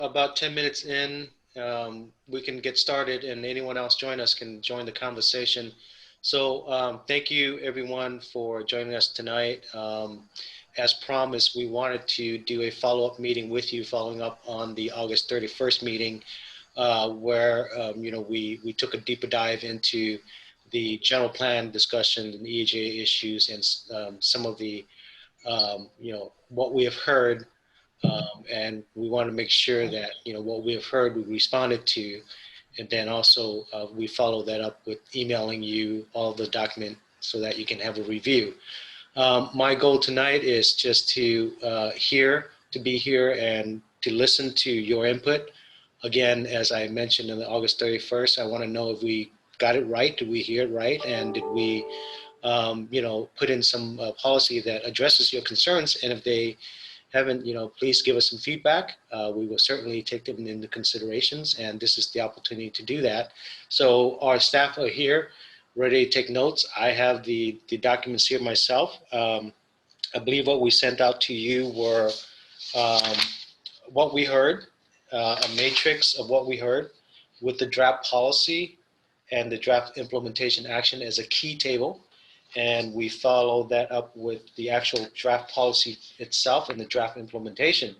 about 10 minutes in, we can get started, and anyone else join us can join the conversation. So thank you everyone for joining us tonight. As promised, we wanted to do a follow-up meeting with you following up on the August 31st meeting where we took a deeper dive into the general plan discussion and EJ issues and some of the what we have heard, and we want to make sure that what we have heard we responded to, and then also we follow that up with emailing you all the document so that you can have a review. My goal tonight is just to be here and to listen to your input. Again, as I mentioned on the August 31st, I want to know if we got it right. Did we hear it right? And did we, put in some policy that addresses your concerns? And if they haven't, please give us some feedback. We will certainly take them into considerations, and this is the opportunity to do that. So our staff are here, ready to take notes. I have the documents here myself. I believe what we sent out to you were what we heard, a matrix of what we heard with the draft policy and the draft implementation action as a key table. And we follow that up with the actual draft policy itself and the draft implementation.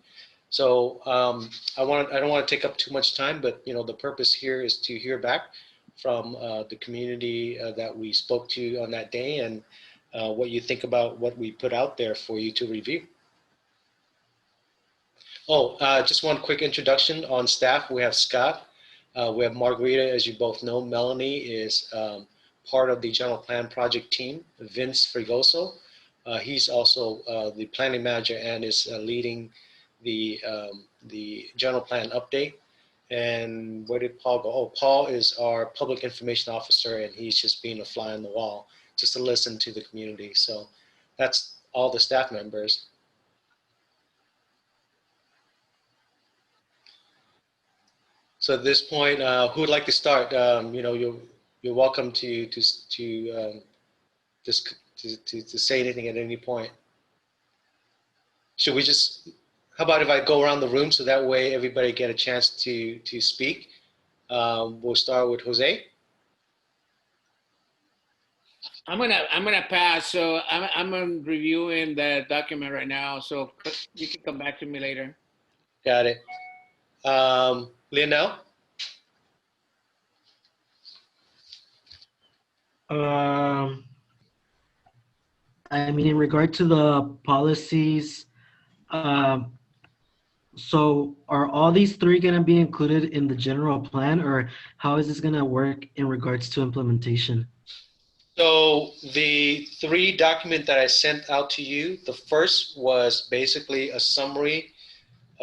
So I don't want to take up too much time, but the purpose here is to hear back from the community that we spoke to on that day, and what you think about what we put out there for you to review. Oh, just one quick introduction on staff. We have Scott, we have Margarita, as you both know. Melanie is part of the general plan project team. Vince Fregoso, he's also the planning manager and is leading the general plan update. And where did Paul go? Oh, Paul is our public information officer, and he's just being a fly on the wall just to listen to the community. So that's all the staff members. So at this point, who would like to start? You're welcome to say anything at any point. Should we just? How about if I go around the room so that way everybody get a chance to speak? We'll start with Jose. I'm gonna pass. So I'm reviewing the document right now. So you can come back to me later. Got it. Lionel. I mean, in regard to the policies, so are all these three going to be included in the general plan, or how is this going to work in regards to implementation? So the three document that I sent out to you, the first was basically a summary,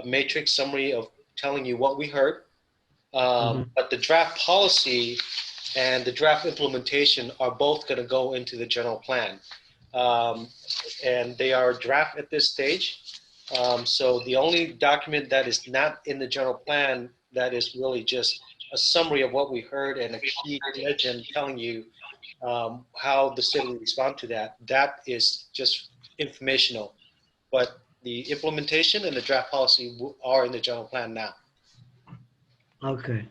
a matrix summary of telling you what we heard. But the draft policy and the draft implementation are both going to go into the general plan. And they are draft at this stage. So the only document that is not in the general plan that is really just a summary of what we heard and a key legend telling you how the city will respond to that, that is just informational. But the implementation and the draft policy are in the general plan now. Okay.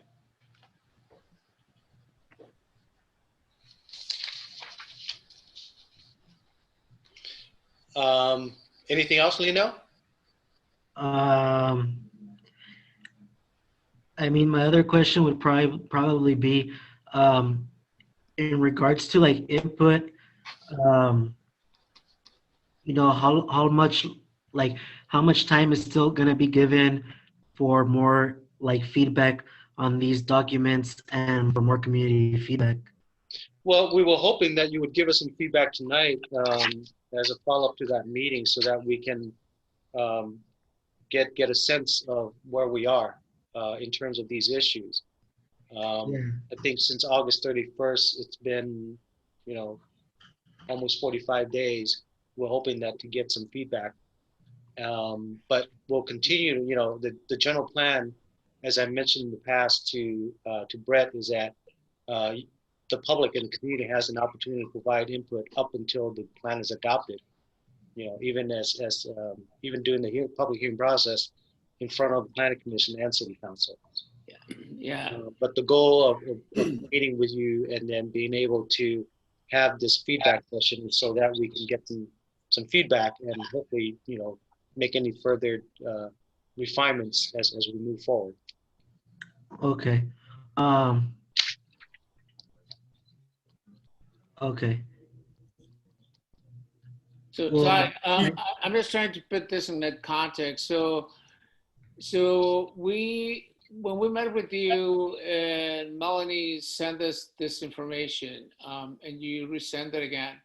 Anything else, Lino? I mean, my other question would probably be in regards to like input, how much time is still going to be given for more like feedback on these documents and for more community feedback? Well, we were hoping that you would give us some feedback tonight as a follow-up to that meeting so that we can get a sense of where we are in terms of these issues. I think since August 31st, it's been, almost 45 days. We're hoping that to get some feedback. But we'll continue, the general plan, as I mentioned in the past to Brett, is that the public and the community has an opportunity to provide input up until the plan is adopted. Even even during the public hearing process, in front of the planning commission and city council. Yeah. But the goal of meeting with you and then being able to have this feedback session is so that we can get some feedback and hopefully, make any further refinements as we move forward. Okay. Okay. So, Well, I'm just trying to put this in that context. So when we met with you and Melanie sent us this information, and you resend it again,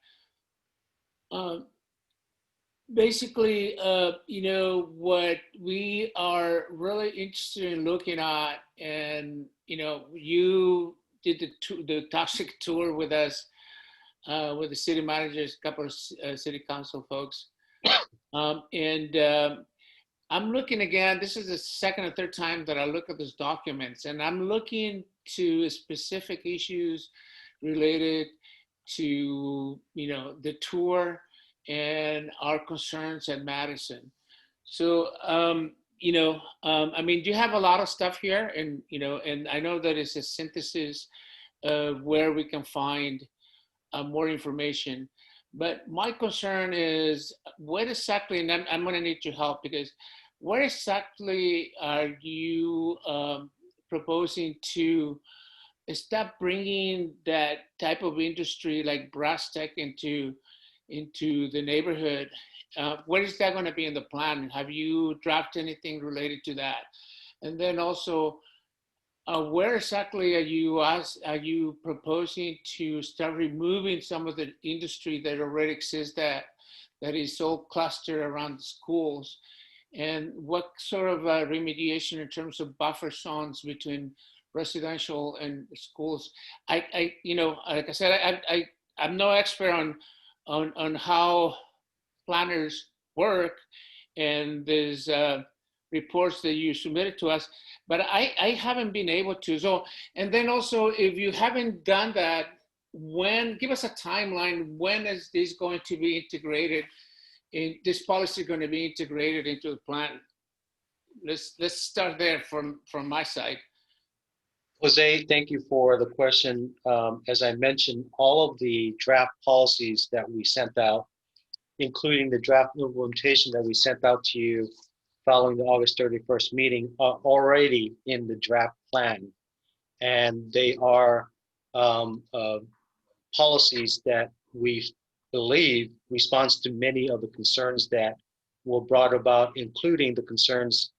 basically, what we are really interested in looking at, and, you did the toxic tour with us, with the city managers, a couple of city council folks. I'm looking again, this is the second or third time that I look at these documents, and I'm looking to specific issues related to, the tour and our concerns at Madison. So, I mean, you have a lot of stuff here, and, and I know that it's a synthesis of where we can find more information. But my concern is what exactly, and I'm going to need your help, because what exactly are you proposing to stop bringing that type of industry like brass tech into the neighborhood? What is that going to be in the plan? Have you drafted anything related to that? And then also, where exactly are you proposing to start removing some of the industry that already exists that is so clustered around the schools? And what sort of remediation in terms of buffer zones between residential and schools? Like I said, I'm no expert on how planners work, and there's reports that you submitted to us, but I haven't been able to. So, and then also, if you haven't done that, give us a timeline. When is this going to be integrated? This policy going to be integrated into the plan? Let's start there from my side. Jose, thank you for the question. As I mentioned, all of the draft policies that we sent out, including the draft implementation that we sent out to you following the August 31st meeting, are already in the draft plan. And they are policies that we believe responds to many of the concerns that were brought about, including the concerns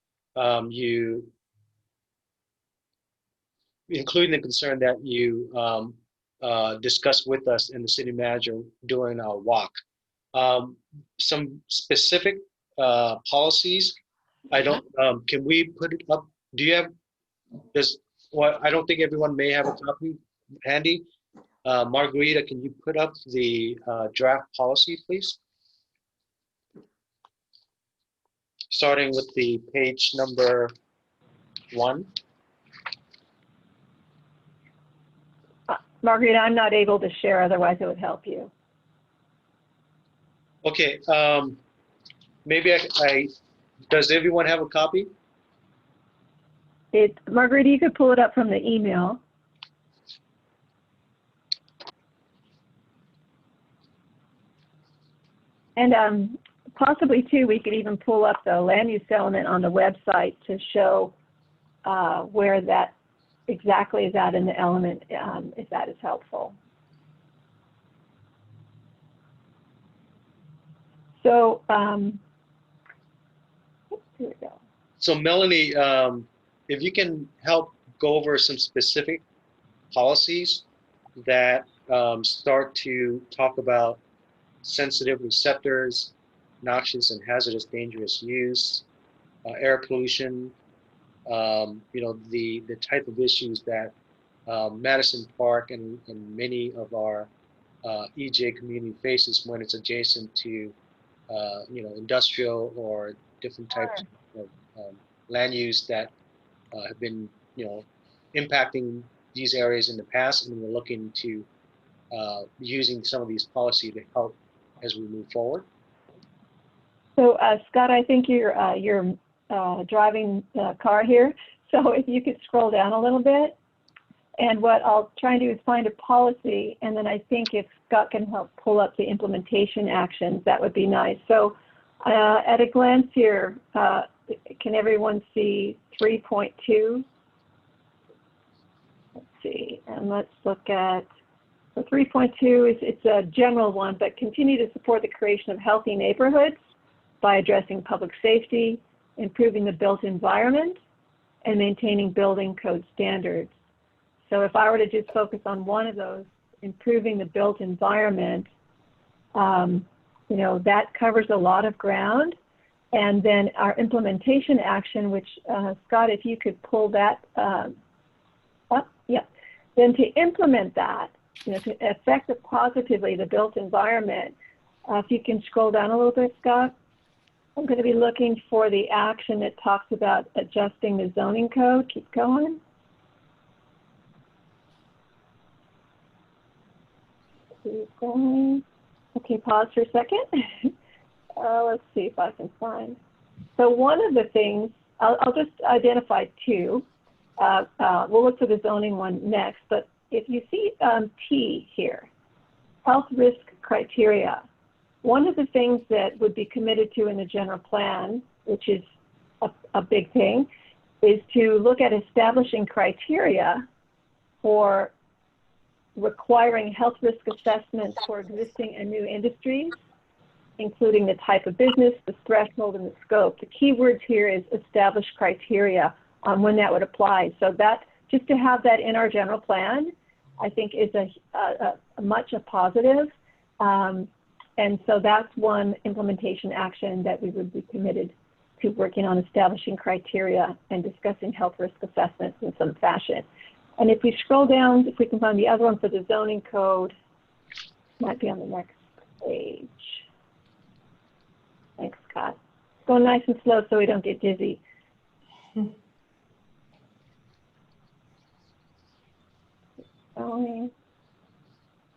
including the concern that you discussed with us and the city manager during our walk. Some specific policies, I don't, can we put it up? Do you have this? Well, I don't think everyone may have a copy handy. Margarita, can you put up the draft policy, please? Starting with the page number 1. Margarita, I'm not able to share, otherwise it would help you. Okay, maybe does everyone have a copy? Margarita, you could pull it up from the email. And possibly too, we could even pull up the land use element on the website to show where that exactly is at in the element, if that is helpful. So, here we go. So Melanie, if you can help go over some specific policies that start to talk about sensitive receptors, noxious and hazardous dangerous use, air pollution, the type of issues that Madison Park and many of our EJ community faces when it's adjacent to industrial or different types of land use that have been impacting these areas in the past, and we're looking to using some of these policies to help as we move forward. So Scott, I think your driving the car here. So if you could scroll down a little bit. And what I'll try and do is find a policy, and then I think if Scott can help pull up the implementation actions, that would be nice. So at a glance here, can everyone see 3.2? Let's see, and let's look at, so 3.2 it's a general one, but continue to support the creation of healthy neighborhoods by addressing public safety, improving the built environment, and maintaining building code standards. So if I were to just focus on one of those, improving the built environment, you know, that covers a lot of ground. And then our implementation action, which Scott, if you could pull that up, yeah. Then to implement that, you know, to affect it positively, the built environment, if you can scroll down a little bit, Scott, I'm going to be looking for the action that talks about adjusting the zoning code. Keep going. Keep going. Okay, pause for a second. Let's see if I can find. So one of the things, I'll just identify two. We'll look for the zoning one next, but if you see T here, health risk criteria, one of the things that would be committed to in the general plan, which is a big thing, is to look at establishing criteria for requiring health risk assessments for existing and new industries, including the type of business, the threshold, and the scope. The key words here is establish criteria on when that would apply. So that, just to have that in our general plan, I think is much a positive. And so that's one implementation action that we would be committed to working on, establishing criteria and discussing health risk assessments in some fashion. And if we scroll down, if we can find the other one for the zoning code, might be on the next page. Thanks, Scott. Go nice and slow so we don't get dizzy.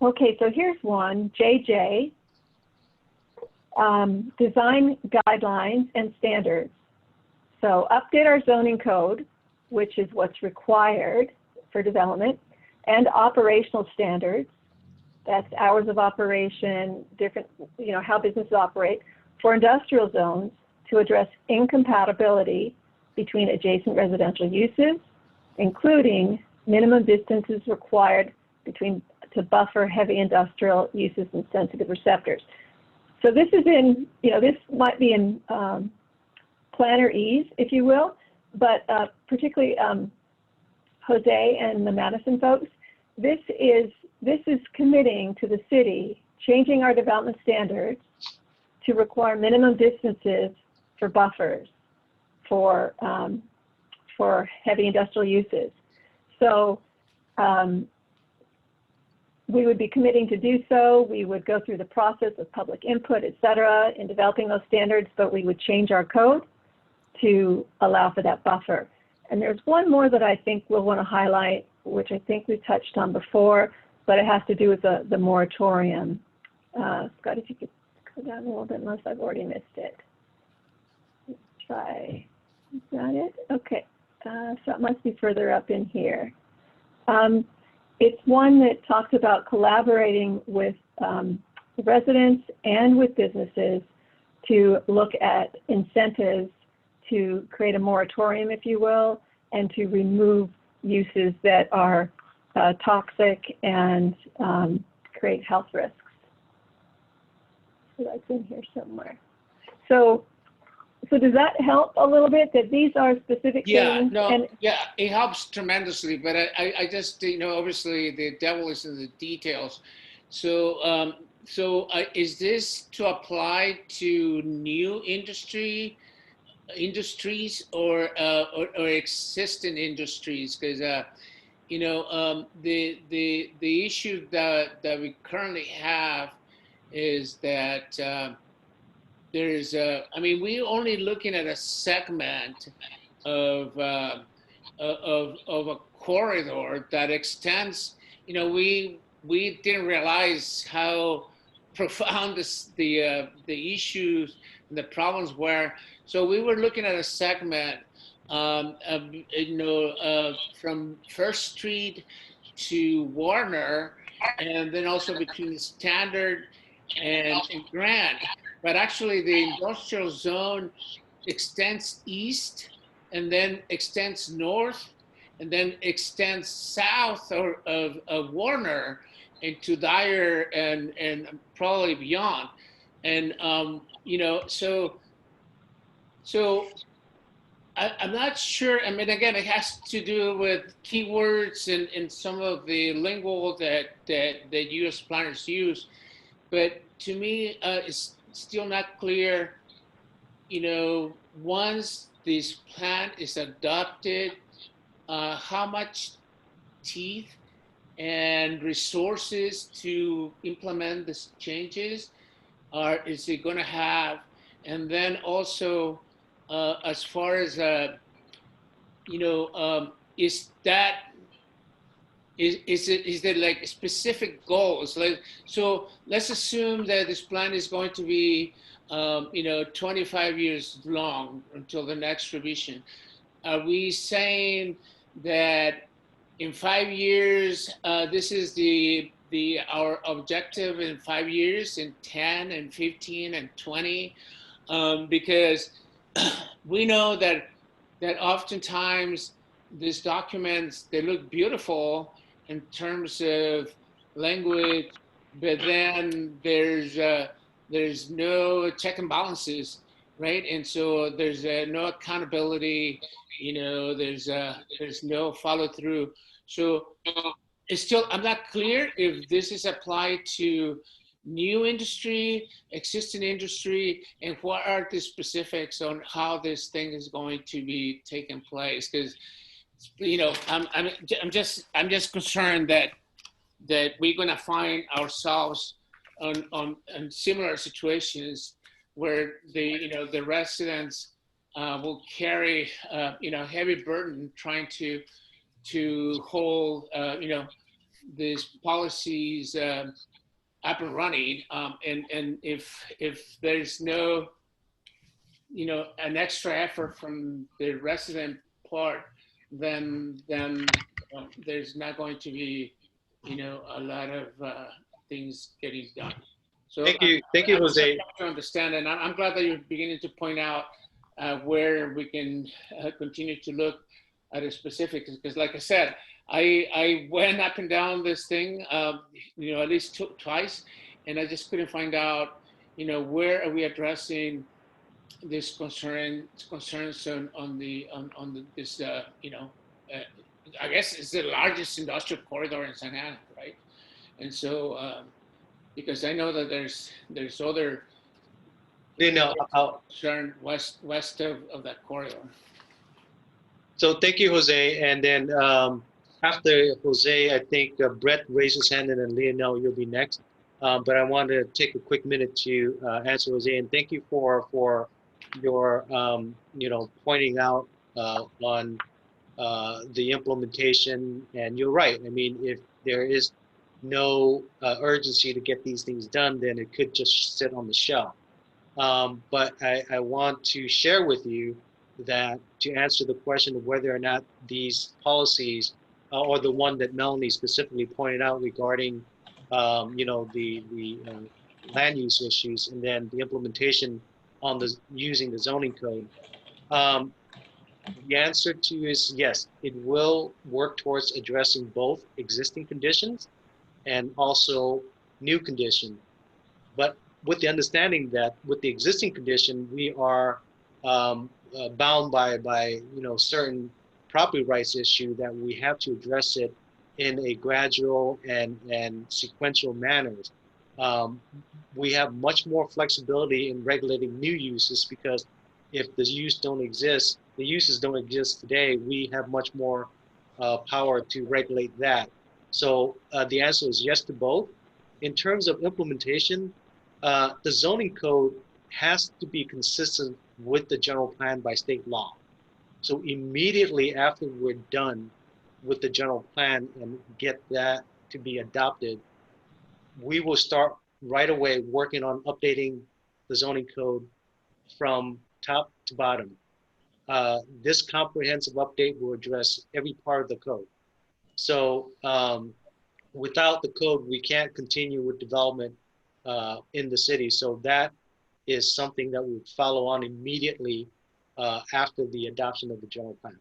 Okay, so here's one, JJ, design guidelines and standards. So update our zoning code, which is what's required for development, and operational standards. That's hours of operation, different, you know, how businesses operate for industrial zones to address incompatibility between adjacent residential uses, including minimum distances required between to buffer heavy industrial uses and sensitive receptors. So this is in, you know, this might be in planner ease, if you will, but particularly Jose and the Madison folks, this is committing to the city changing our development standards to require minimum distances for buffers for heavy industrial uses. So we would be committing to do so. We would go through the process of public input, et cetera, in developing those standards, but we would change our code to allow for that buffer. And there's one more that I think we'll want to highlight, which I think we touched on before, but it has to do with the moratorium. Scott, if you could go down a little bit, unless I've already missed it. Let's try. Is that it? Okay. So it must be further up in here. It's one that talks about collaborating with residents and with businesses to look at incentives to create a moratorium, if you will, and to remove uses that are toxic and create health risks. So that's in here somewhere. So does that help a little bit, that these are specific things? Yeah, it helps tremendously, but I just, you know, obviously the devil is in the details. So, is this to apply to new industries or existing industries? Because you know, the issue that we currently have is that there's I mean, we're only looking at a segment of a corridor that extends. You know, we didn't realize how profound the issues and the problems were, so we were looking at a segment, from First Street to Warner, and then also between Standard and Grand. But actually, the industrial zone extends east and then extends north and then extends south of Warner into Dyer and probably beyond. And, so I'm not sure. I mean, again, it has to do with keywords and some of the lingo that US planners use. But to me, it's still not clear, once this plan is adopted, how much teeth and resources to implement these changes is it going to have? And then also, as far as, is there like specific goals? Like, so let's assume that this plan is going to be, 25 years long until the next revision. Are we saying that in 5 years, this is our objective in 5 years, in 10 and 15 and 20? Because we know that oftentimes these documents, they look beautiful in terms of language, but then there's no check and balances, right? And so there's no accountability, there's no follow through. So it's still, I'm not clear if this is applied to new industry, existing industry, and what are the specifics on how this thing is going to be taking place? Because, I'm just concerned that we're going to find ourselves on similar situations where the residents will carry heavy burden trying to hold these policies up and running, and if there's no an extra effort from the resident part, then there's not going to be a lot of things getting done. So Thank you, Jose. To understand, and I'm glad that you're beginning to point out where we can continue to look at a specifics, because like I said, I went up and down this thing, at least twice, and I just couldn't find out, where are we addressing this concerns on this, I guess it's the largest industrial corridor in Santa Ana, right? And so, because I know that there's other concern west of that corridor. So thank you, Jose. And then after Jose, I think Brett raised his hand, and then Leonel, you'll be next. But I wanted to take a quick minute to answer Jose, and thank you for your pointing out on the implementation. And you're right. I mean, if there is no urgency to get these things done, then it could just sit on the shelf. But I want to share with you that to answer the question of whether or not these policies, or the one that Melanie specifically pointed out regarding, the land use issues, and then the implementation on using the zoning code. The answer to you is yes, it will work towards addressing both existing conditions and also new condition. But with the understanding that with the existing condition, we are bound by certain property rights issue that we have to address it in a gradual and sequential manners. We have much more flexibility in regulating new uses, because if the uses don't exist today, we have much more power to regulate that. So the answer is yes to both. In terms of implementation, the zoning code has to be consistent with the general plan by state law. So immediately after we're done with the general plan and get that to be adopted, we will start right away working on updating the zoning code from top to bottom. This comprehensive update will address every part of the code. So without the code, we can't continue with development in the city. So that is something that we would follow on immediately after the adoption of the general plan.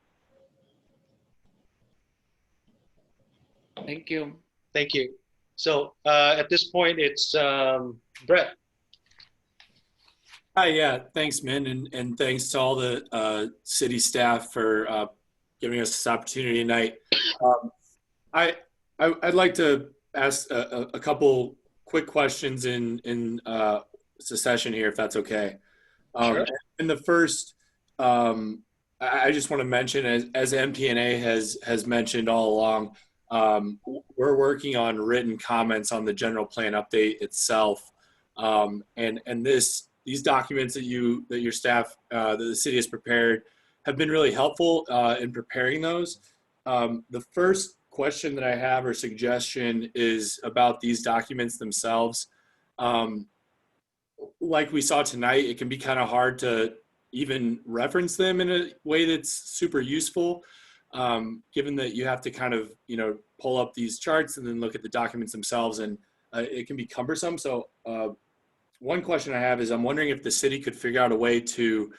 Thank you. Thank you. So at this point, it's Brett. Hi, yeah, thanks, Min, and thanks to all the city staff for giving us this opportunity tonight. I'd like to ask a couple quick questions in succession here, if that's okay. Sure. And the first, I just want to mention, as MPNA has mentioned all along, we're working on written comments on the general plan update itself, and these documents that your staff, that the city has prepared, have been really helpful in preparing those. The first question that I have or suggestion is about these documents themselves. Like we saw tonight, it can be kind of hard to even reference them in a way that's super useful, given that you have to kind of, pull up these charts and then look at the documents themselves, and it can be cumbersome. So one question I have is, I'm wondering if the city could figure out a way to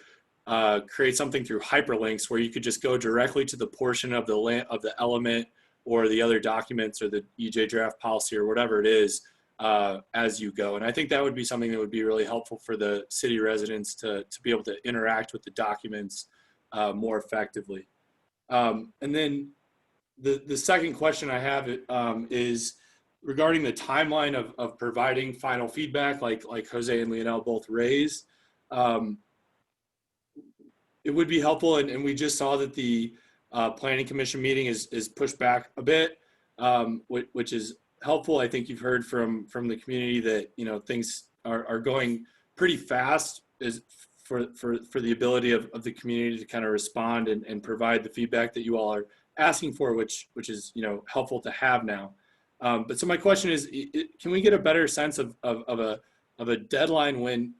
create something through hyperlinks where you could just go directly to the portion of the element or the other documents or the EJ draft policy or whatever it is as you go. And I think that would be something that would be really helpful for the city residents to be able to interact with the documents more effectively. And then the second question I have is regarding the timeline of providing final feedback, like Jose and Leonel both raised. It would be helpful, and we just saw that the Planning Commission meeting is pushed back a bit, which is helpful. I think you've heard from the community that things are going pretty fast for the ability of the community to kind of respond and provide the feedback that you all are asking for, which is helpful to have now. But so my question is, can we get a better sense of a deadline when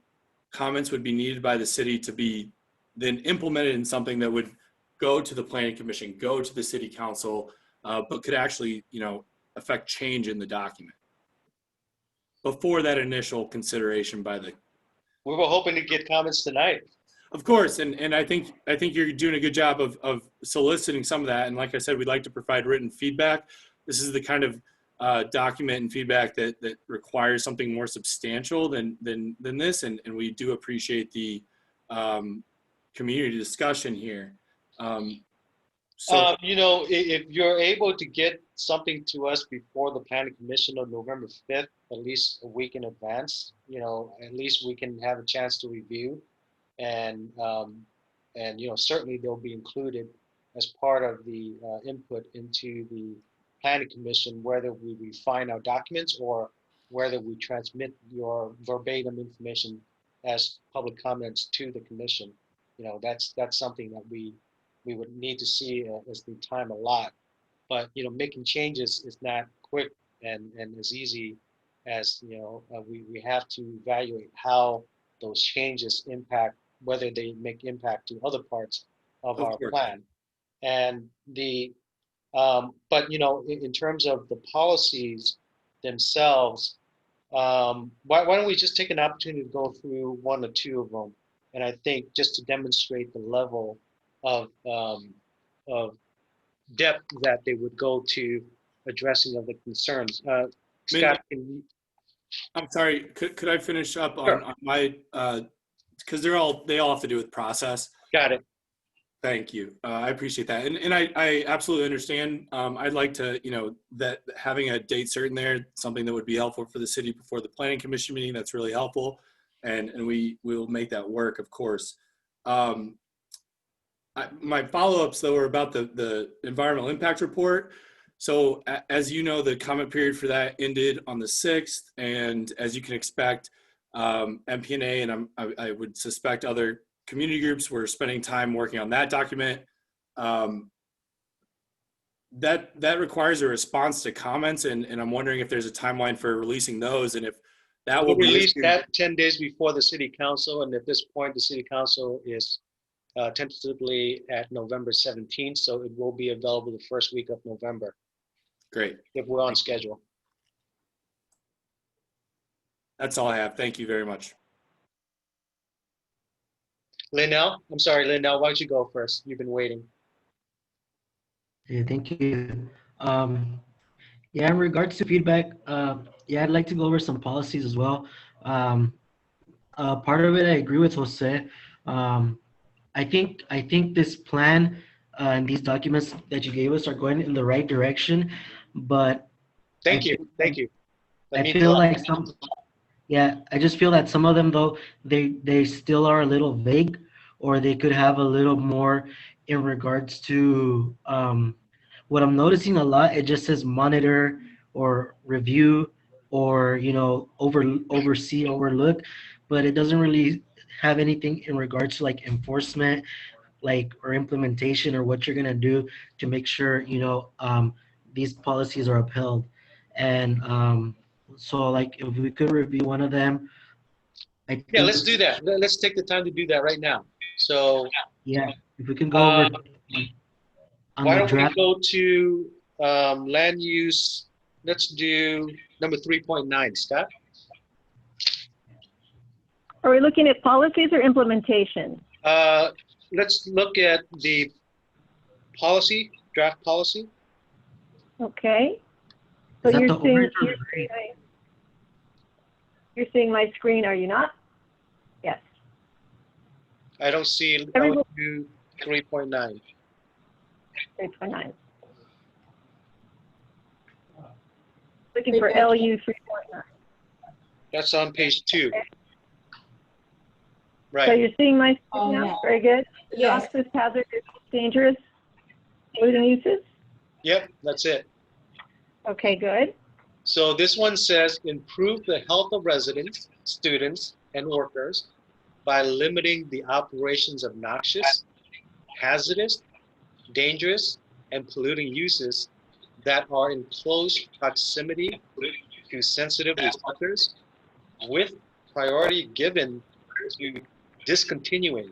comments would be needed by the city to be then implemented in something that would go to the Planning Commission, go to the City Council, but could actually affect change in the document before that initial consideration by the. We were hoping to get comments tonight. Of course, and I think you're doing a good job of soliciting some of that. And like I said, we'd like to provide written feedback. This is the kind of document and feedback that requires something more substantial than this, and we do appreciate the community discussion here. If you're able to get something to us before the Planning Commission on November 5th, at least a week in advance, at least we can have a chance to review, and certainly they'll be included as part of the input into the Planning Commission, whether we refine our documents or whether we transmit your verbatim information as public comments to the commission. That's something that we would need to see as the time allot. But making changes is not quick and as easy as we have to evaluate how those changes impact, whether they make impact to other parts of our plan. And but in terms of the policies themselves, why don't we just take an opportunity to go through one or two of them, and I think just to demonstrate the level of depth that they would go to addressing of the concerns. Scott, I'm sorry, could I finish up Sure. on my, because they all have to do with process. Got it. Thank you. I appreciate that. And I absolutely understand. I'd like to, that having a date certain there, something that would be helpful for the city before the Planning Commission meeting, that's really helpful. And we will make that work, of course. My follow-ups, though, are about the environmental impact report. So as you know, the comment period for that ended on the 6th. And as you can expect, MPNA and I would suspect other community groups were spending time working on that document. That requires a response to comments, and I'm wondering if there's a timeline for releasing those, and if That We'll will be release issued. that 10 days before the city council, and at this point, the city council is tentatively at November 17th, so it will be available the first week of November Great. if we're on schedule. That's all I have. Thank you very much. Linnell, I'm sorry, Linnell, why don't you go first? You've been waiting. Yeah, thank you. Yeah, in regards to feedback, yeah, I'd like to go over some policies as well. Part of it, I agree with Jose. I think this plan and these documents that you gave us are going in the right direction, but Thank you. That I means a feel lot. like some, yeah, I just feel that some of them though, they still are a little vague, or they could have a little more in regards to what I'm noticing a lot. It just says monitor or review or oversee, overlook, but it doesn't really have anything in regards to like enforcement, like, or implementation, or what you're gonna do to make sure these policies are upheld. And so like if we could review one of them, I Yeah, think let's do that. Let's take the time to do that right now. So yeah, if we can go over on why the don't we draft. go to land use? Let's do number 3.9, Scott. Are we looking at policies or implementation? Let's look at the policy, draft policy. Okay. So Is that you're the seeing, orange or the green? you're seeing my screen, are you not? Yes. I don't see Everyone- LU 3.9. 3.9. Looking for LU 3.9. That's on page 2. So Right. you're seeing my Oh, screen now? yeah. Very good. Yes. Toxic, hazardous, dangerous pollutant uses? Yep, that's it. Okay, good. So this one says improve the health of residents, students, and workers by limiting the operations of noxious, hazardous, dangerous, and polluting uses that are in close proximity to sensitive receptors, with priority given to discontinuing.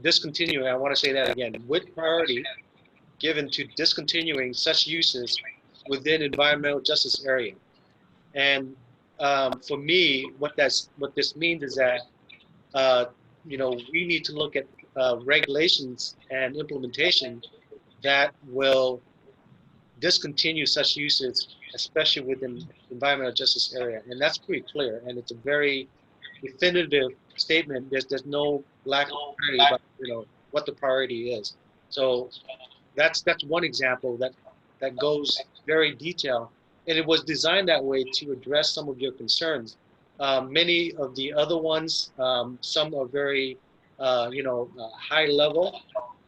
Discontinuing, I want to say that again, with priority given to discontinuing such uses within environmental justice area. And for me, what this means is that we need to look at regulations and implementation that will discontinue such uses, especially within environmental justice area. And that's pretty clear, and it's a very definitive statement. There's no lack of clarity about what the priority is. So that's one example that goes very detailed, and it was designed that way to address some of your concerns. Many of the other ones, some are very high level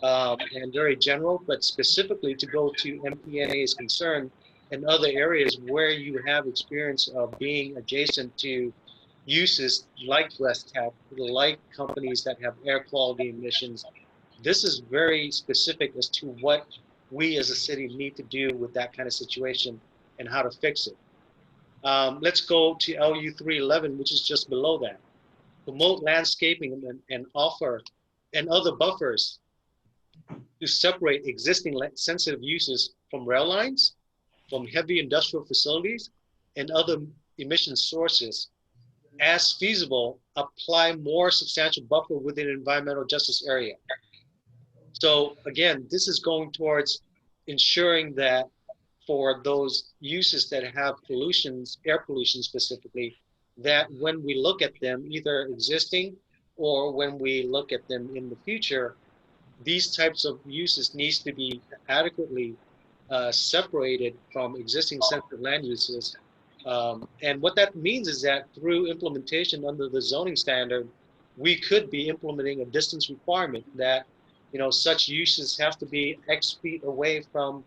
and very general, but specifically to go to MPNA's concern and other areas where you have experience of being adjacent to uses like breast tech, like companies that have air quality emissions. This is very specific as to what we as a city need to do with that kind of situation and how to fix it. Let's go to LU 311, which is just below that. Promote landscaping and offer and other buffers to separate existing sensitive uses from rail lines, from heavy industrial facilities, and other emission sources. As feasible, apply more substantial buffer within environmental justice area. So again, this is going towards ensuring that for those uses that have pollutions, air pollution specifically, that when we look at them, either existing or when we look at them in the future, these types of uses needs to be adequately separated from existing sensitive land uses. And what that means is that through implementation under the zoning standard, we could be implementing a distance requirement that such uses have to be X feet away from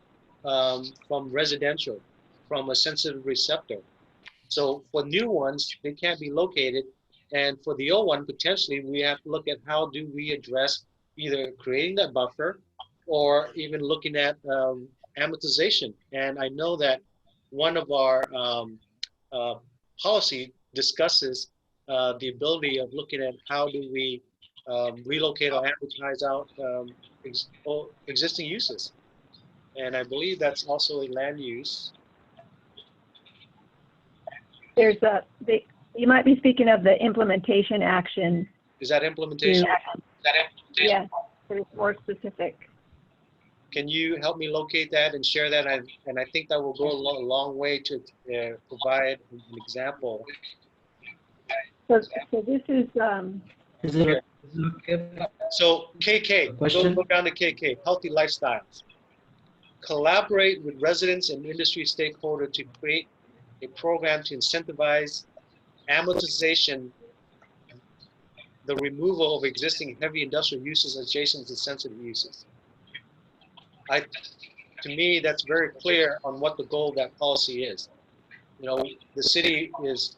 residential, from a sensitive receptor. So for new ones, they can't be located. And for the old one, potentially, we have to look at how do we address either creating that buffer or even looking at amortization. And I know that one of our policy discusses the ability of looking at how do we relocate or advertise out existing uses. And I believe that's also a land use. There's you might be speaking of the implementation action. Is that implementation? Yeah, it's more specific. Can you help me locate that and share that? And I think that will go a long way to provide an example. So this is Is it okay? So KK, go down to KK, healthy lifestyles. Collaborate with residents and industry stakeholders to create a program to incentivize amortization, the removal of existing heavy industrial uses adjacent to sensitive uses. To me, that's very clear on what the goal of that policy is. You know, the city is,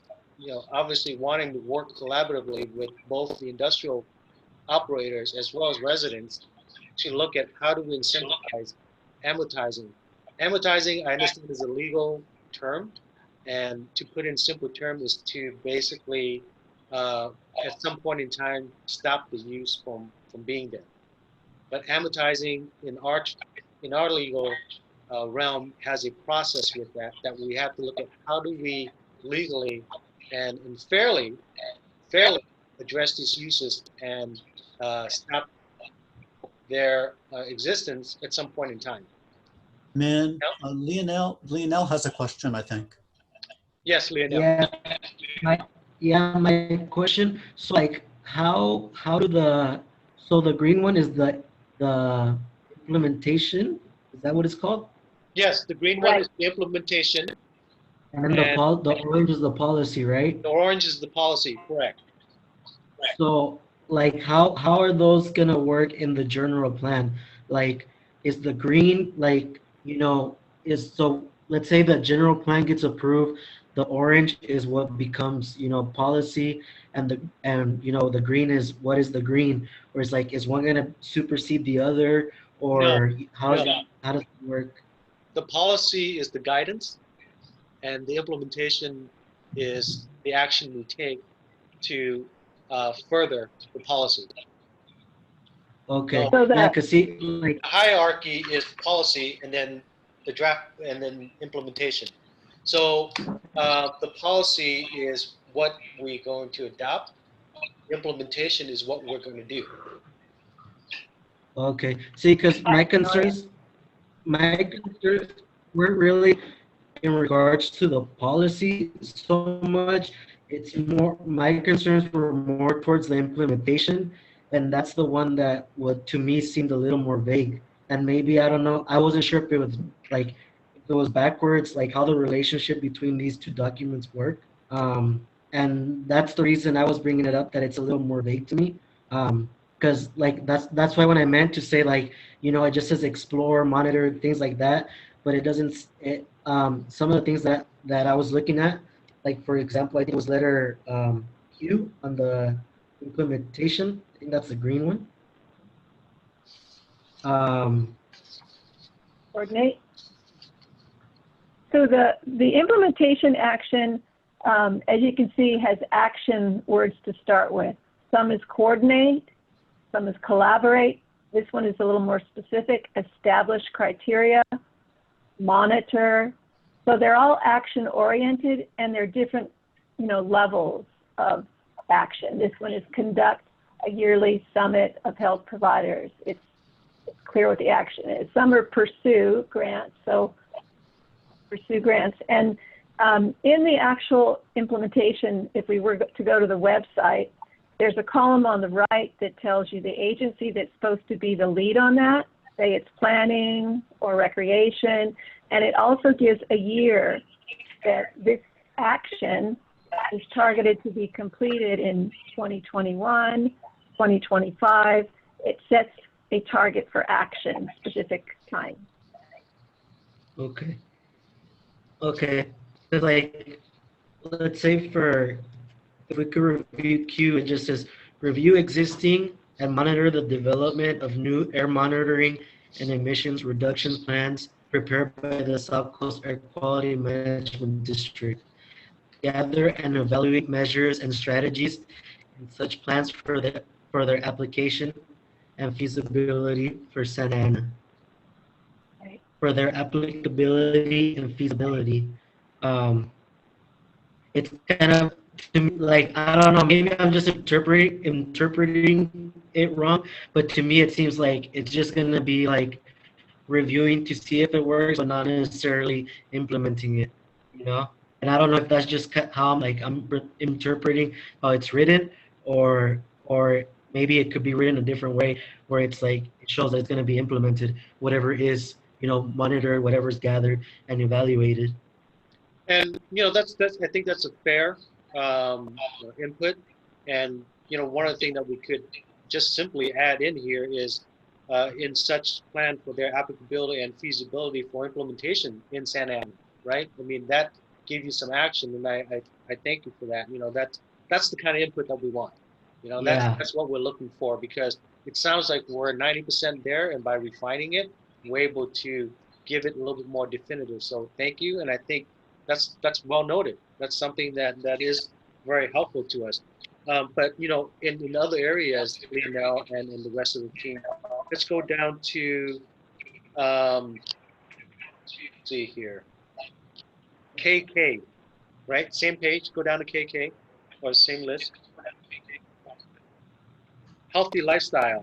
obviously wanting to work collaboratively with both the industrial operators as well as residents to look at how do we incentivize amortizing. Amortizing, I understand, is a legal term, and to put in simple terms is to basically, at some point in time, stop the use from being there. But amortizing in our legal realm has a process with that we have to look at how do we legally and fairly address these uses and stop their existence at some point in time. Min, Lionel has a question, I think. Yes, Lionel. Yeah, my question. So like, how do the green one is the implementation? Is that what it's called? Yes, the green one is the implementation. And then the orange is the policy, right? The orange is the policy, correct. So like, how are those gonna work in the general plan? Like, is the green, like, so let's say the general plan gets approved, the orange is what becomes, policy, and the green is what is the green? Or is like, is one gonna supersede the other, or how does it work? The policy is the guidance, and the implementation is the action we take to further the policy. Okay. So Yeah, because see, like, the hierarchy is policy, and then the draft, and then implementation. So the policy is what we're going to adopt. Implementation is what we're going to do. okay. See, because my concerns weren't really in regards to the policy so much. It's more, my concerns were more towards the implementation, and that's the one that would, to me, seemed a little more vague. And maybe, I don't know, I wasn't sure if it was like, if it was backwards, like how the relationship between these two documents work. And that's the reason I was bringing it up, that it's a little more vague to me. Because like, that's why when I meant to say, like, it just says explore, monitor, things like that, but it doesn't, some of the things that I was looking at, like, for example, I think it was letter Q on the implementation. I think that's the green one. Coordinate. So the implementation action, as you can see, has action words to start with. Some is coordinate, some is collaborate. This one is a little more specific: establish criteria, monitor. So they're all action oriented, and they're different, levels of action. This one is conduct a yearly summit of health providers. It's clear what the action is. Some are pursue grants. So pursue grants. And in the actual implementation, if we were to go to the website, there's a column on the right that tells you the agency that's supposed to be the lead on that. Say it's planning or recreation. And it also gives a year that this action is targeted to be completed in 2021, 2025. It sets a target for action, specific time. Okay. Like, let's say if we could review Q, it just says review existing and monitor the development of new air monitoring and emissions reduction plans prepared by the South Coast Air Quality Management District. gather and evaluate measures and strategies in such plans for their application and feasibility for Santa Ana. Right. For their applicability and feasibility. It's kind of, to me, like, I don't know, maybe I'm just interpreting it wrong, but to me it seems like it's just gonna be like reviewing to see if it works, but not necessarily implementing it, you know? And I don't know if that's just how I'm interpreting how it's written, or maybe it could be written a different way, where it's like it shows that it's going to be implemented, whatever is, monitored, whatever's gathered and evaluated. And that's I think that's a fair input. And one of the things that we could just simply add in here is in such plan for their applicability and feasibility for implementation in Santa Ana, right? I mean, that gave you some action, and I thank you for that. That's the kind of input that we want. Yeah. That's what we're looking for, because it sounds like we're 90% there, and by refining it, we're able to give it a little bit more definitive. So thank you, and I think that's well noted. That's something that is very helpful to us. But in other areas, Lionel and the rest of the team, let's go down to see here, KK, right? Same page. Go down to KK, or same list. Healthy lifestyle.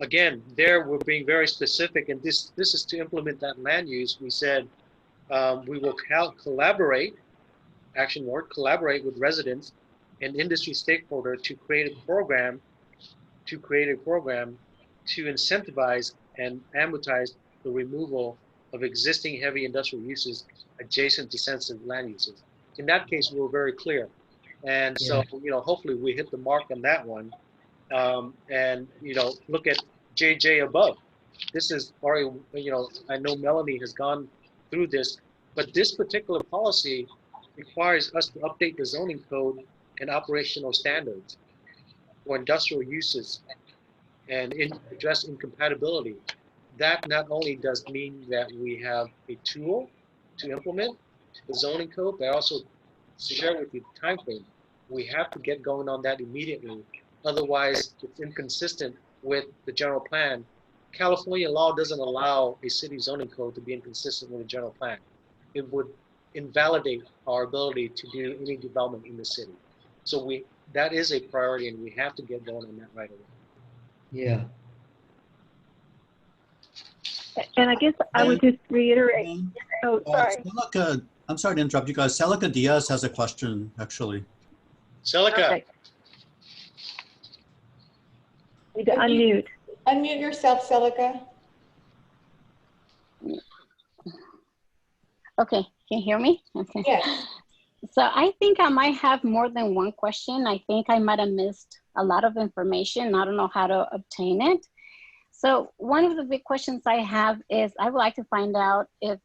Again, there we're being very specific, and this is to implement that land use. We said we will collaborate. Action word: collaborate with residents and industry stakeholder to create a program to incentivize and amortize the removal of existing heavy industrial uses adjacent to sensitive land uses. In that case, we were very clear. And so, hopefully we hit the mark on that one. And, look at JJ above. This is already, I know Melanie has gone through this, but this particular policy requires us to update the zoning code and operational standards for industrial uses and address incompatibility. That not only does mean that we have a tool to implement the zoning code, but also share with you the time frame. We have to get going on that immediately. Otherwise, it's inconsistent with the general plan. California law doesn't allow a city zoning code to be inconsistent with the general plan. It would invalidate our ability to do any development in the city. So that is a priority, and we have to get going on that right away. Yeah. And I guess I would just reiterate. Oh, sorry. Celica, I'm sorry to interrupt you guys. Celica Diaz has a question, actually. Celica. Okay. Need to unmute. Unmute yourself, Celica. Okay, can you hear me? Okay. Yes. So I think I might have more than one question. I think I might have missed a lot of information. I don't know how to obtain it. So one of the big questions I have is I would like to find out if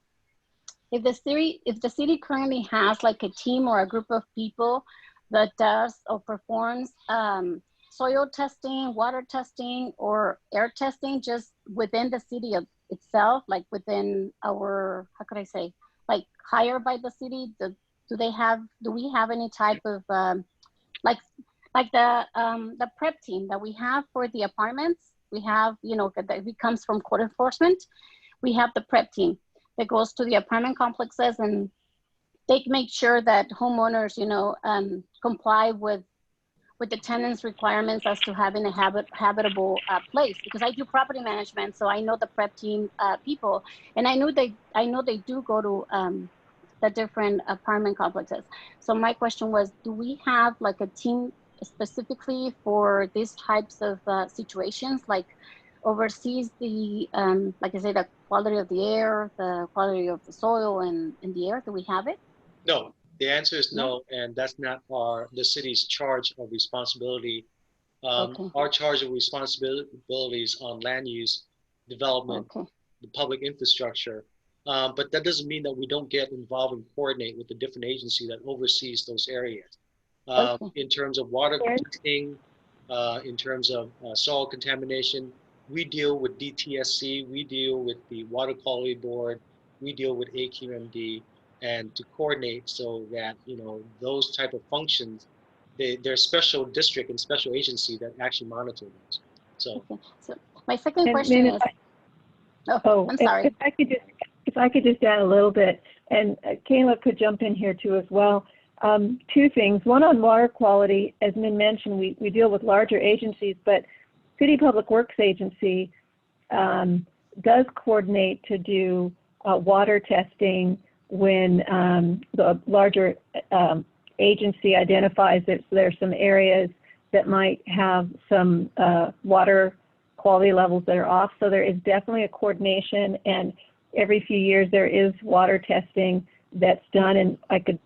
the city currently has like a team or a group of people that does or performs soil testing, water testing, or air testing just within the city itself, like within our, how could I say, like hired by the city. Do we have any type of like the prep team that we have for the apartments? We have, that it comes from code enforcement. We have the prep team that goes to the apartment complexes, and they make sure that homeowners, comply with the tenants' requirements as to having a habitable place. Because I do property management, so I know the prep team people, and I know they do go to the different apartment complexes. So my question was, do we have like a team specifically for these types of situations, like oversees the, like I say, the quality of the air, the quality of the soil and the air? Do we have it? No, the answer is no, and that's not the city's charge of responsibility. Okay. Our charge of responsibilities on land use, development, the public infrastructure. But that doesn't mean that we don't get involved and coordinate with the different agency that oversees those areas. In terms of water testing, in terms of soil contamination, we deal with DTSC, we deal with the Water Quality Board, we deal with AQMD, and to coordinate so that, those type of functions, they're special district and special agency that actually monitor those. So, Okay. So my second And question Min, is, I'm sorry. if I could just add a little bit, and Kayla could jump in here too as well. Two things. One, on water quality, as Min mentioned, we deal with larger agencies, but City Public Works Agency does coordinate to do water testing when the larger agency identifies that there's some areas that might have some water quality levels that are off. So there is definitely a coordination, and every few years there is water testing that's done, and I could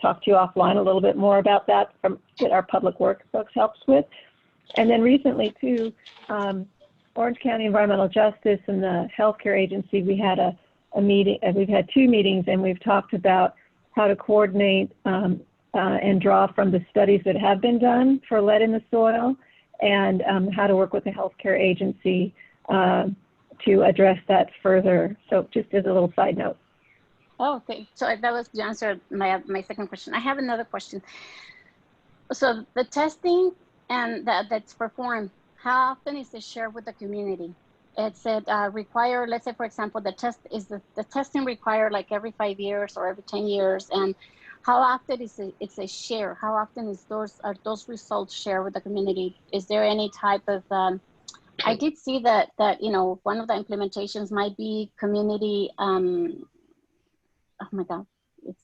talk to you offline a little bit more about that that our Public Works folks helps with. And then recently too, Orange County Environmental Justice and the Healthcare Agency, we had a meeting, we've had 2 meetings, and we've talked about how to coordinate and draw from the studies that have been done for lead in the soil, and how to work with the Healthcare Agency to address that further. So just as a little side note. Oh, okay. So that was the answer my second question. I have another question. So the testing and that's performed, how often is it shared with the community? It's require, let's say, for example, the testing required like every 5 years or every 10 years, and how often it's a share? How often are those results shared with the community? Is there any type of I did see that one of the implementations might be community. Oh my God, it's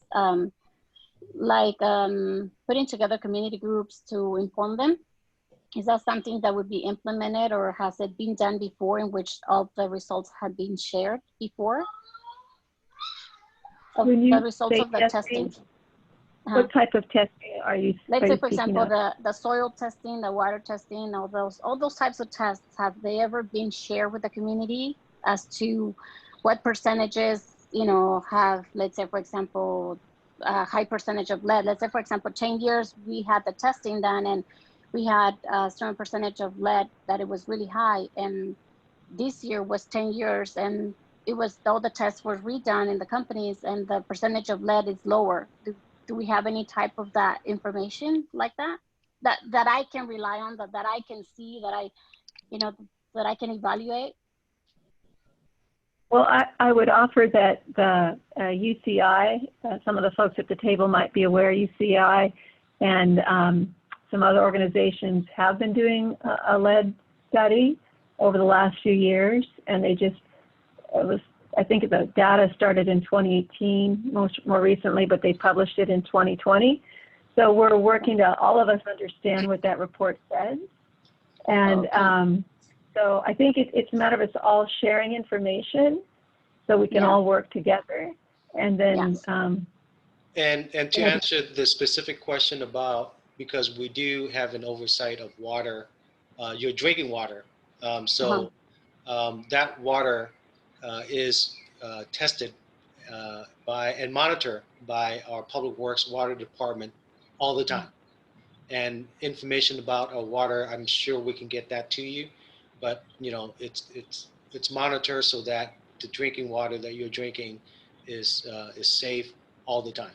putting together community groups to inform them. Is that something that would be implemented, or has it been done before in which all the results have been shared before? When you the results say of the testing. What type of testing are you? Let's say, for example, the soil testing, the water testing, all those types of tests, have they ever been shared with the community as to what percentages, have, let's say, for example, a high percentage of lead? Let's say, for example, 10 years, we had the testing done and we had a certain percentage of lead that it was really high. And this year was 10 years and all the tests were redone in the companies and the percentage of lead is lower. Do we have any type of that information like that I can rely on, that I can see, that I can evaluate? Well, I would offer that the UCI, some of the folks at the table might be aware, UCI and some other organizations have been doing a lead study over the last few years, and I think the data started in 2018, more recently, but they published it in 2020. So we're working to all of us understand what that report says. And so I think it's a matter of us all sharing information so we can all work together. And then and to answer the specific question about, because we do have an oversight of water, your drinking water. That water is tested and monitored by our Public Works Water Department all the time. And information about our water, I'm sure we can get that to you, but it's monitored so that the drinking water that you're drinking is safe all the time.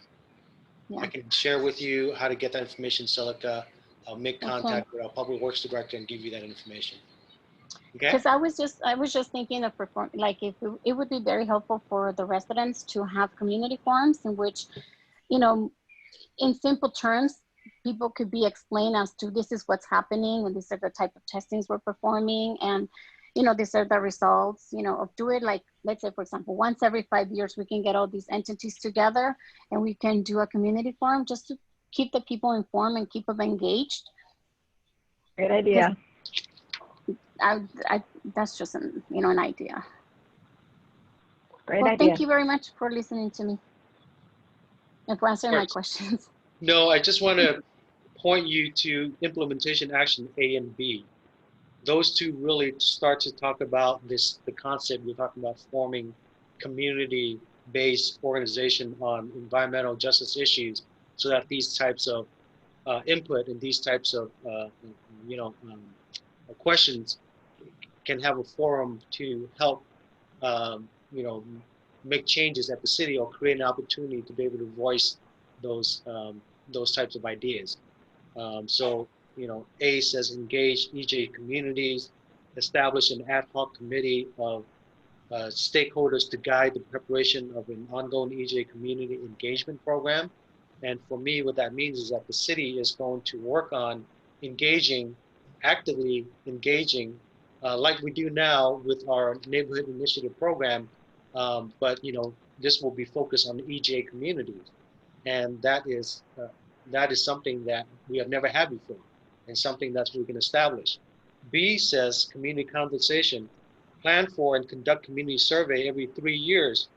I can share with you how to get that information, Celica. I'll make contact with our Public Works Director and give you that information. Okay. Because I was just thinking of it would be very helpful for the residents to have community forums in which, in simple terms, people could be explained as to this is what's happening and these are the type of testings we're performing, and these are the results, of do it like, let's say, for example, once every 5 years, we can get all these entities together and we can do a community forum just to keep the people informed and keep them engaged. Great idea. That's just an idea. Great idea. Thank you very much for listening to me and for answering my questions. No, I just want to point you to implementation action A and B. Those two really start to talk about the concept we're talking about, forming community-based organization on environmental justice issues, so that these types of input and these types of questions can have a forum to help make changes at the city or create an opportunity to be able to voice those types of ideas. So, A says engage EJ communities, establish an ad hoc committee of stakeholders to guide the preparation of an ongoing EJ community engagement program. And for me, what that means is that the city is going to work on actively engaging, like we do now with our neighborhood initiative program. But this will be focused on the EJ communities, and that is something that we have never had before, and something that we can establish. B says community conversation. Plan for and conduct community survey every 3 years,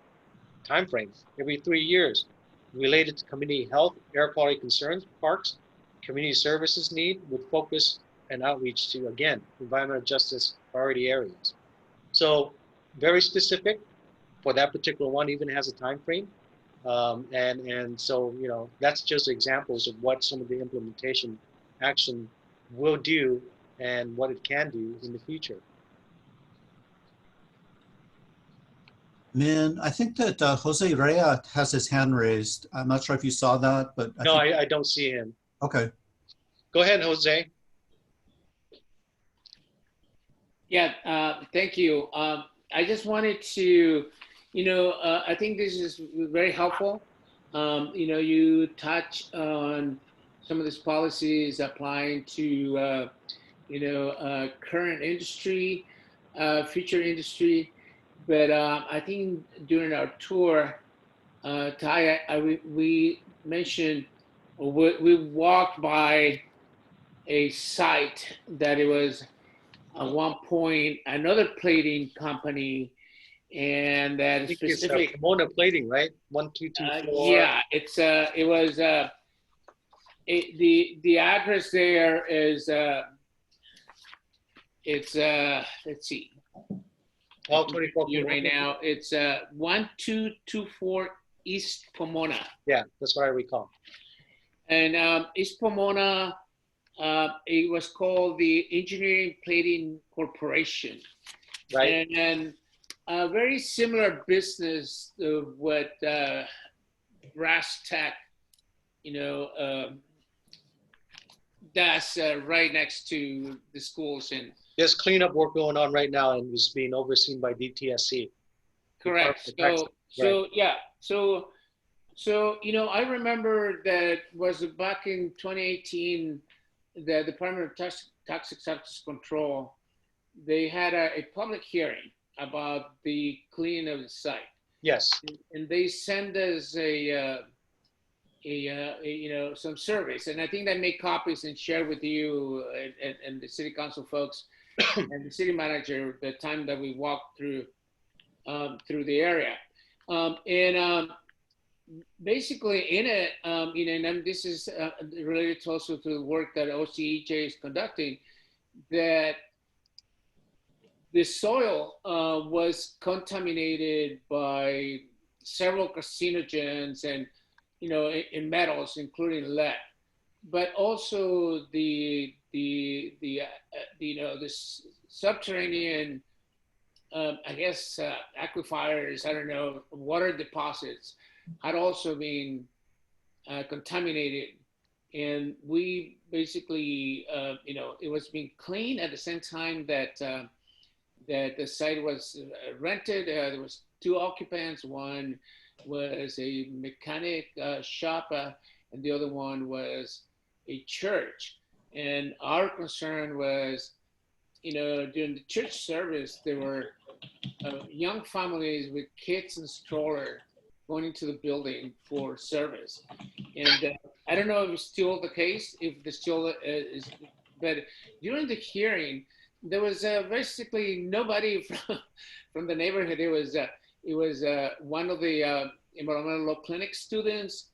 timeframes, every 3 years, related to community health, air quality concerns, parks, community services need, with focus and outreach to, again, environmental justice priority areas. So very specific for that particular one, even has a time frame. And so, that's just examples of what some of the implementation action will do and what it can do in the future. Min, I think that Jose Rea has his hand raised. I'm not sure if you saw that, but I don't see him. Okay. Go ahead, Jose. Yeah, thank you. I just wanted to, I think this is very helpful. You touch on some of these policies applying to, current industry, future industry. But I think during our tour, Ty, we mentioned, we walked by a site that it was at one point another plating company, and that specific. It's Pomona Plating, right? 1224. Yeah, it was the address there is it's let's see. 1224 right now. It's 1224 East Pomona. Yeah, that's what I recall. And East Pomona, it was called the Engineering Plating Corporation. Right. And a very similar business of what Brass Tech, that's right next to the schools. And there's cleanup work going on right now, and it's being overseen by DTSC. Correct. So I remember that was back in 2018, the Department of Toxic Substance Control, they had a public hearing about the cleaning of the site. Yes. And they send us some surveys, and I think they made copies and shared with you and the city council folks and the city manager the time that we walked through the area. Basically in it, and this is related also to the work that OCEJ is conducting, that the soil was contaminated by several carcinogens and, in metals, including lead, but also the subterranean, aquifers, water deposits had also been contaminated. And we basically, it was being cleaned at the same time that the site was rented. There was 2 occupants. One was a mechanic shop, and the other one was a church. And our concern was, during the church service, there were young families with kids in stroller going into the building for service. And I don't know if it's still the case, if the still is, but during the hearing, there was basically nobody from the neighborhood. It was one of the environmental law clinic students.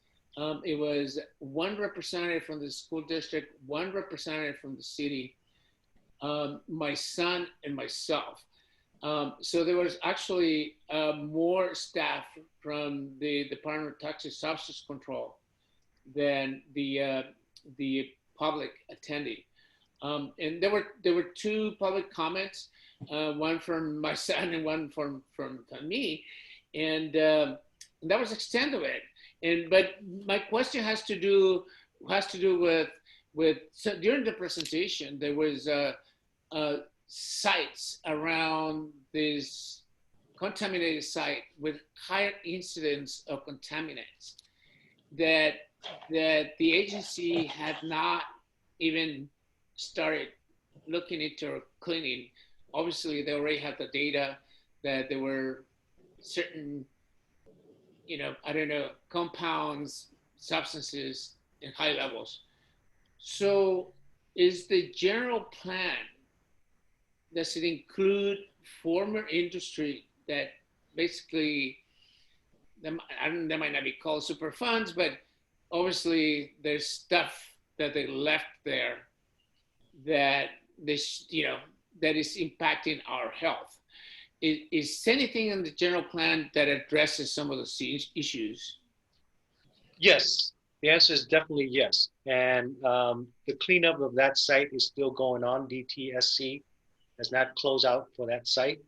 It was one representative from the school district, one representative from the city, my son and myself. So there was actually more staff from the Department of Toxic Substance Control than the public attending. And there were 2 public comments, one from my son and one from me. and that was the extent of it. But my question has to do with so during the presentation there was sites around this contaminated site with higher incidence of contaminants that the agency had not even started looking into cleaning. Obviously, they already had the data that there were certain, I don't know, compounds, substances in high levels. So is the general plan, does it include former industry that basically, they might not be called super funds, but obviously there's stuff that they left there that that is impacting our health. Is anything in the general plan that addresses some of those issues? Yes, the answer is definitely yes. And the cleanup of that site is still going on. DTSC has not closed out for that site.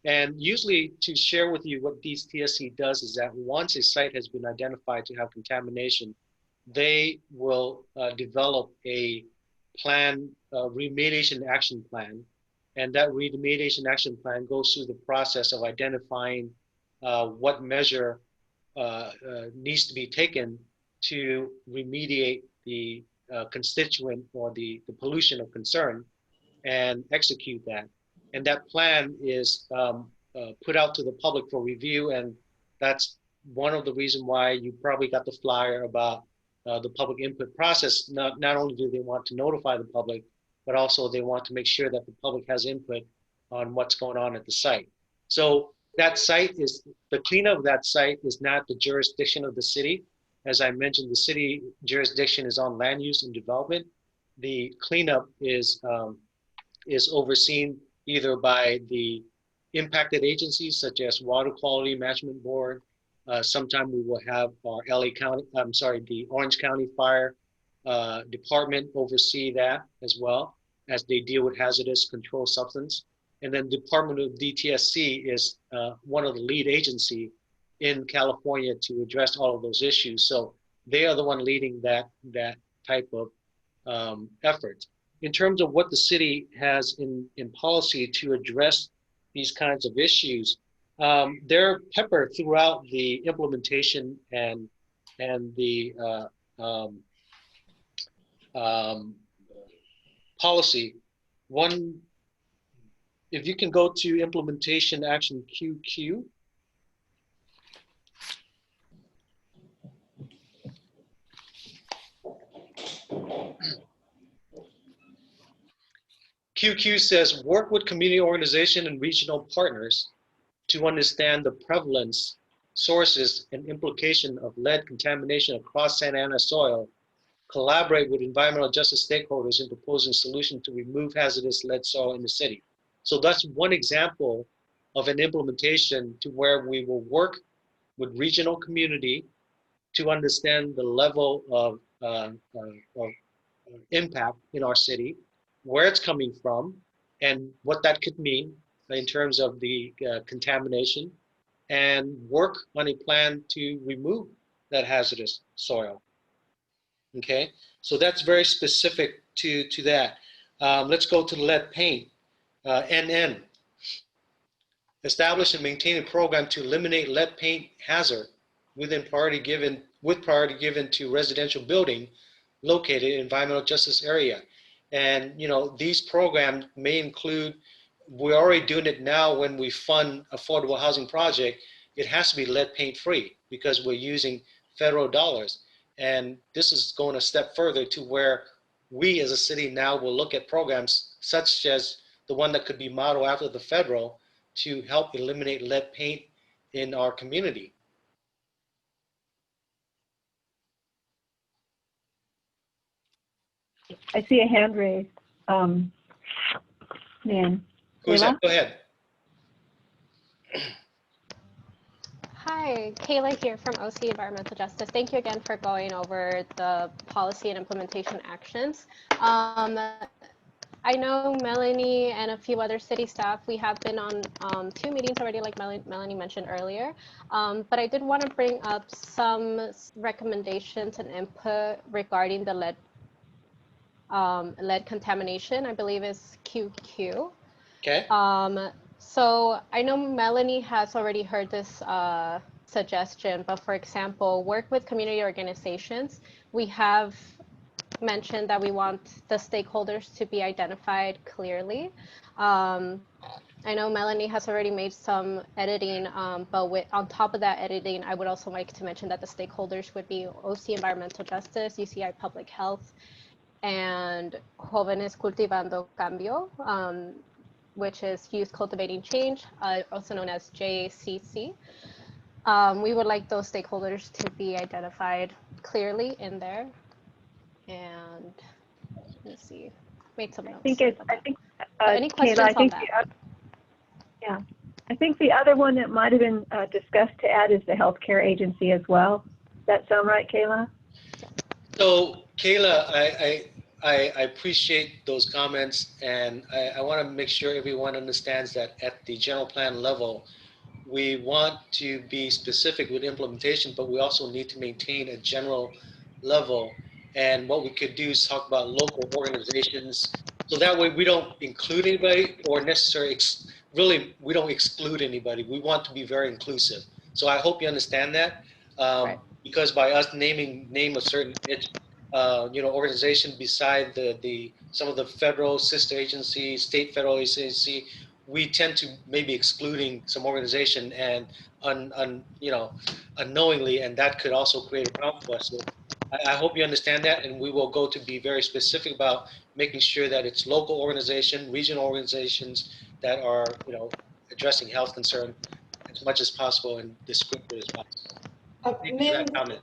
And usually, to share with you what DTSC does is that once a site has been identified to have contamination, they will develop a plan, remediation action plan. And that remediation action plan goes through the process of identifying what measure needs to be taken to remediate the constituent or the pollution of concern and execute that. And that plan is put out to the public for review. And that's one of the reasons why you probably got the flyer about the public input process. Not only do they want to notify the public, but also they want to make sure that the public has input on what's going on at the site. So that site is, the cleanup of that site is not the jurisdiction of the city. As I mentioned, the city jurisdiction is on land use and development. The cleanup is overseen either by the impacted agencies such as Water Quality Management Board. Sometime we will have our the Orange County Fire Department oversee that as well as they deal with hazardous controlled substance. And then Department of DTSC is one of the lead agency in California to address all of those issues. So they are the one leading that type of effort. In terms of what the city has in policy to address these kinds of issues, they're peppered throughout the implementation and the policy. One, if you can go to implementation action QQ. QQ says, work with community organization and regional partners to understand the prevalence, sources, and implication of lead contamination across Santa Ana soil, collaborate with environmental justice stakeholders in proposing solutions to remove hazardous lead soil in the city. So that's one example of an implementation to where we will work with regional community to understand the level of impact in our city, where it's coming from, and what that could mean in terms of the contamination, and work on a plan to remove that hazardous soil. Okay, so that's very specific to that. Let's go to the lead paint. NN. Establish and maintain a program to eliminate lead paint hazard with priority given to residential building located in environmental justice area. And these programs may include, we're already doing it now when we fund affordable housing project, it has to be lead paint free because we're using federal dollars. And this is going a step further to where we as a city now will look at programs such as the one that could be modeled after the federal to help eliminate lead paint in our community. I see a hand raised. Man. Who's that? Go ahead. Hi, Kayla here from OC Environmental Justice. Thank you again for going over the policy and implementation actions. I know Melanie and a few other city staff, we have been on 2 meetings already, like Melanie mentioned earlier. But I did want to bring up some recommendations and input regarding the lead contamination, I believe is QQ. Okay. So I know Melanie has already heard this suggestion, but for example, work with community organizations. We have mentioned that we want the stakeholders to be identified clearly. I know Melanie has already made some editing, but on top of that editing, I would also like to mention that the stakeholders would be OC Environmental Justice, UCI Public Health, and Jóvenes Cultivando Cambio, which is Youth Cultivating Change, also known as JCC. We would like those stakeholders to be identified clearly in there. And let's see, made some notes. Any questions on that? Yeah, I think the other one that might have been discussed to add is the healthcare agency as well. Does that sound right, Kayla? So Kayla, I appreciate those comments, and I want to make sure everyone understands that at the general plan level, we want to be specific with implementation, but we also need to maintain a general level. And what we could do is talk about local organizations, so that way we don't include anybody or necessarily really we don't exclude anybody. We want to be very inclusive. So I hope you understand that, Right. because by us name a certain organization beside some of the federal sister agencies, state federal agency, we tend to maybe excluding some organization and unknowingly, and that could also create a problem for us. So I hope you understand that, and we will go to be very specific about making sure that it's local organization, regional organizations that are addressing health concern as much as possible and descriptive as possible. Thank you for that comment.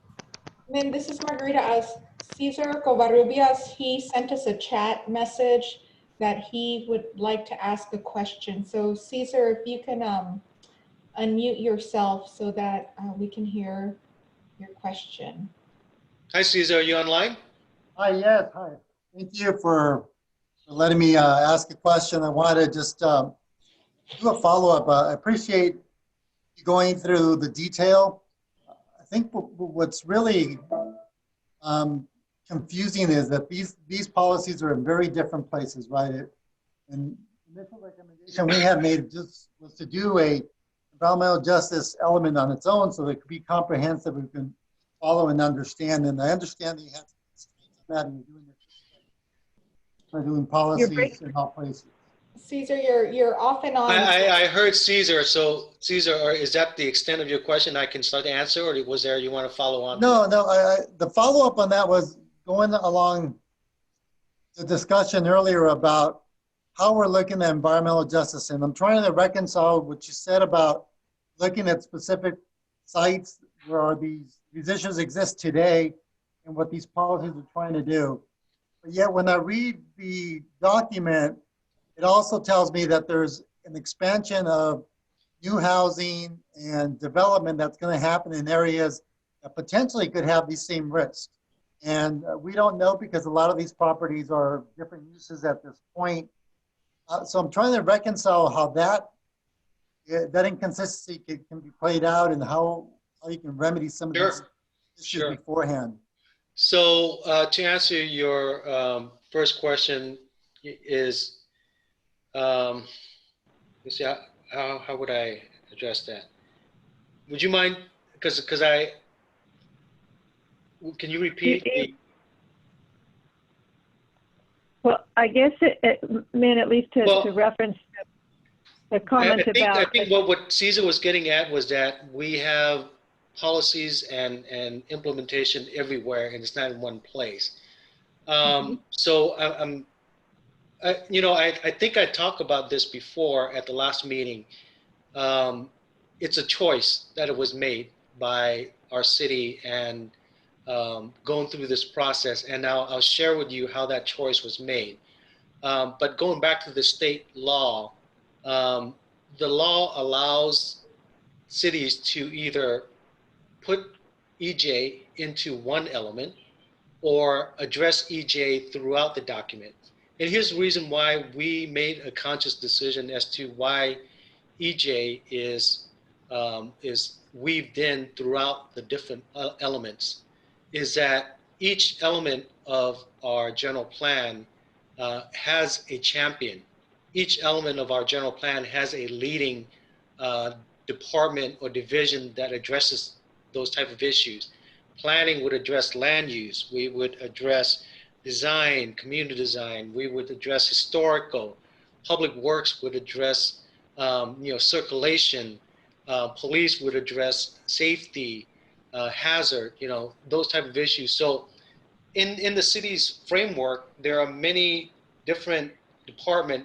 Min, this is Margarita. As Cesar Covarrubias, he sent us a chat message that he would like to ask a question. So Cesar, if you can unmute yourself so that we can hear your question. Hi, Cesar, are you online? Hi, yes, hi. Thank you for letting me ask a question. I wanted to just do a follow-up. I appreciate you going through the detail. I think what's really confusing is that these policies are in very different places, right? And the initial recommendation we had made just was to do a environmental justice element on its own, so that it could be comprehensive, we can follow and understand. And I understand that you have that and you're doing policies in all places. Caesar, you're off and on. I heard Caesar. So Caesar, is that the extent of your question? I can start to answer, or was there you want to follow on? No. The follow up on that was going along the discussion earlier about how we're looking at environmental justice, and I'm trying to reconcile what you said about looking at specific sites where these issues exist today and what these policies are trying to do. But yet when I read the document, it also tells me that there's an expansion of new housing and development that's going to happen in areas that potentially could have these same risks. And we don't know, because a lot of these properties are different uses at this point. So I'm trying to reconcile how that inconsistency can be played out, and how you can remedy some of these issues beforehand. So to answer your first question is, let's see, how would I address that? Would you mind, because can you repeat? Well, I guess it meant at least to reference the comment about. I think what Cesar was getting at was that we have policies and implementation everywhere, and it's not in one place. So I think I talked about this before at the last meeting. It's a choice that it was made by our city, and going through this process, and now I'll share with you how that choice was made. But going back to the state law, the law allows cities to either put EJ into one element or address EJ throughout the document. And here's the reason why we made a conscious decision as to why EJ is weaved in throughout the different elements, is that each element of our general plan has a champion. Each element of our general plan has a leading department or division that addresses those type of issues. Planning would address land use. We would address design, community design. We would address historical. Public works would address circulation. Police would address safety, hazard, those type of issues. So in the city's framework, there are many different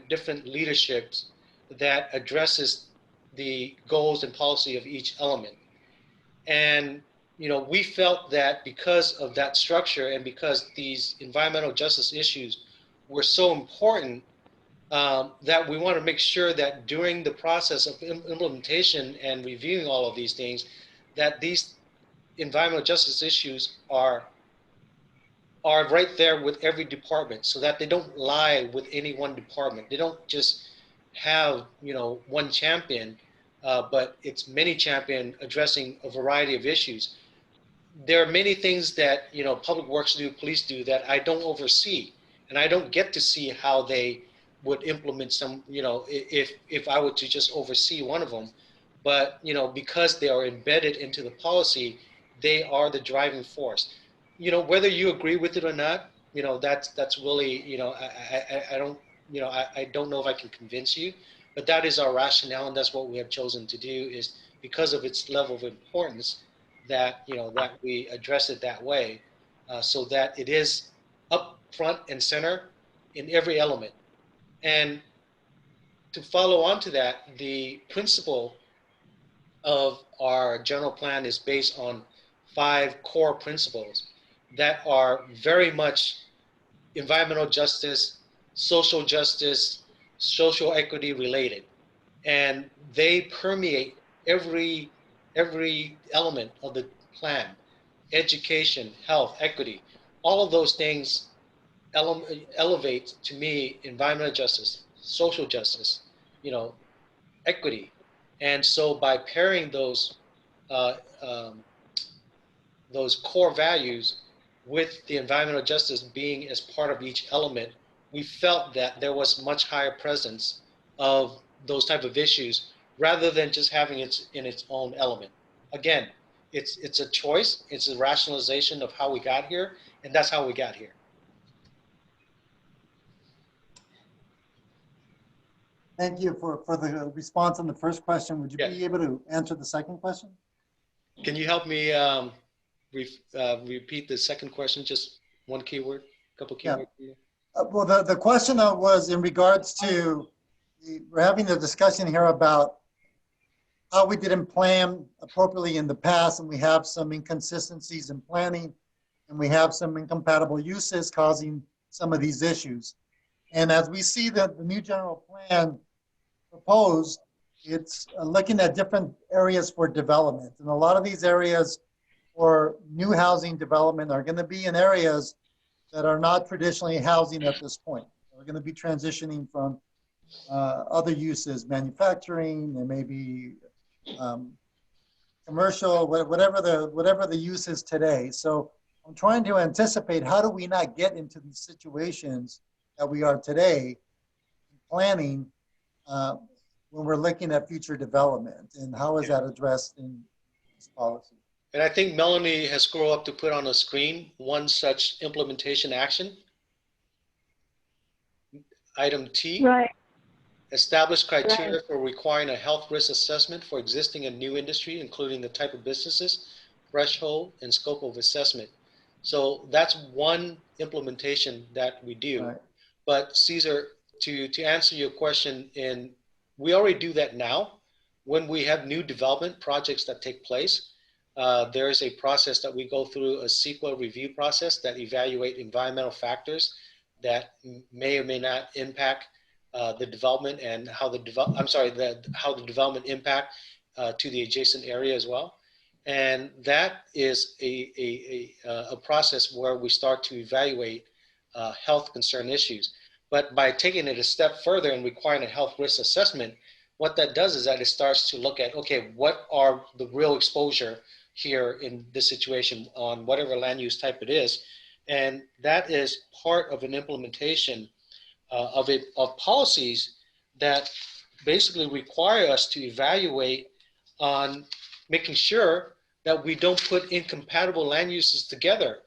different leaderships that addresses the goals and policy of each element. And we felt that because of that structure and because these environmental justice issues were so important, that we want to make sure that during the process of implementation and reviewing all of these things, that these environmental justice issues are right there with every department, so that they don't lie with any one department. They don't just have one champion, but it's many champion addressing a variety of issues. There are many things that public works do, police do, that I don't oversee, and I don't get to see how they would implement some, if I were to just oversee one of them. But because they are embedded into the policy, they are the driving force. Whether you agree with it or not, that's really, I don't, I don't know if I can convince you, but that is our rationale, and that's what we have chosen to do, is because of its level of importance that, that we address it that way, so that it is up front and center in every element. And to follow on to that, the principle of our general plan is based on 5 core principles that are very much environmental justice, social equity related. And they permeate every element of the plan: education, health, equity. All of those things elevate, to me, environmental justice, social justice, equity. And so by pairing those core values with the environmental justice being as part of each element, we felt that there was much higher presence of those type of issues rather than just having it in its own element. Again, it's a choice, it's a rationalization of how we got here, and that's how we got here. Thank you for the response on the first question. Would you be able to answer the second question? Can you help me repeat the second question? Just one keyword, a couple keywords. Yeah. Well, the question was in regards to, we're having a discussion here about how we didn't plan appropriately in the past, and we have some inconsistencies in planning, and we have some incompatible uses causing some of these issues. And as we see that the new general plan proposed, it's looking at different areas for development. And a lot of these areas for new housing development are going to be in areas that are not traditionally housing at this point. We're going to be transitioning from other uses, manufacturing, and maybe commercial, whatever the use is today. So I'm trying to anticipate, how do we not get into these situations that we are today planning when we're looking at future development, and how is that addressed in this policy? And I think Melanie has scrolled up to put on a screen one such implementation action. Item T. Right. Establish criteria for requiring a health risk assessment for existing and new industry, including the type of businesses, threshold, and scope of assessment. So that's one implementation that we do. Right. But Cesar, to answer your question, we already do that now. When we have new development projects that take place, there is a process that we go through, a CEQA review process that evaluate environmental factors that may or may not impact the development, and how the development impact to the adjacent area as well. And that is a process where we start to evaluate health concern issues. But by taking it a step further and requiring a health risk assessment, what that does is that it starts to look at, okay, what are the real exposure here in this situation on whatever land use type it is. And that is part of an implementation of policies that basically require us to evaluate on making sure that we don't put incompatible land uses together.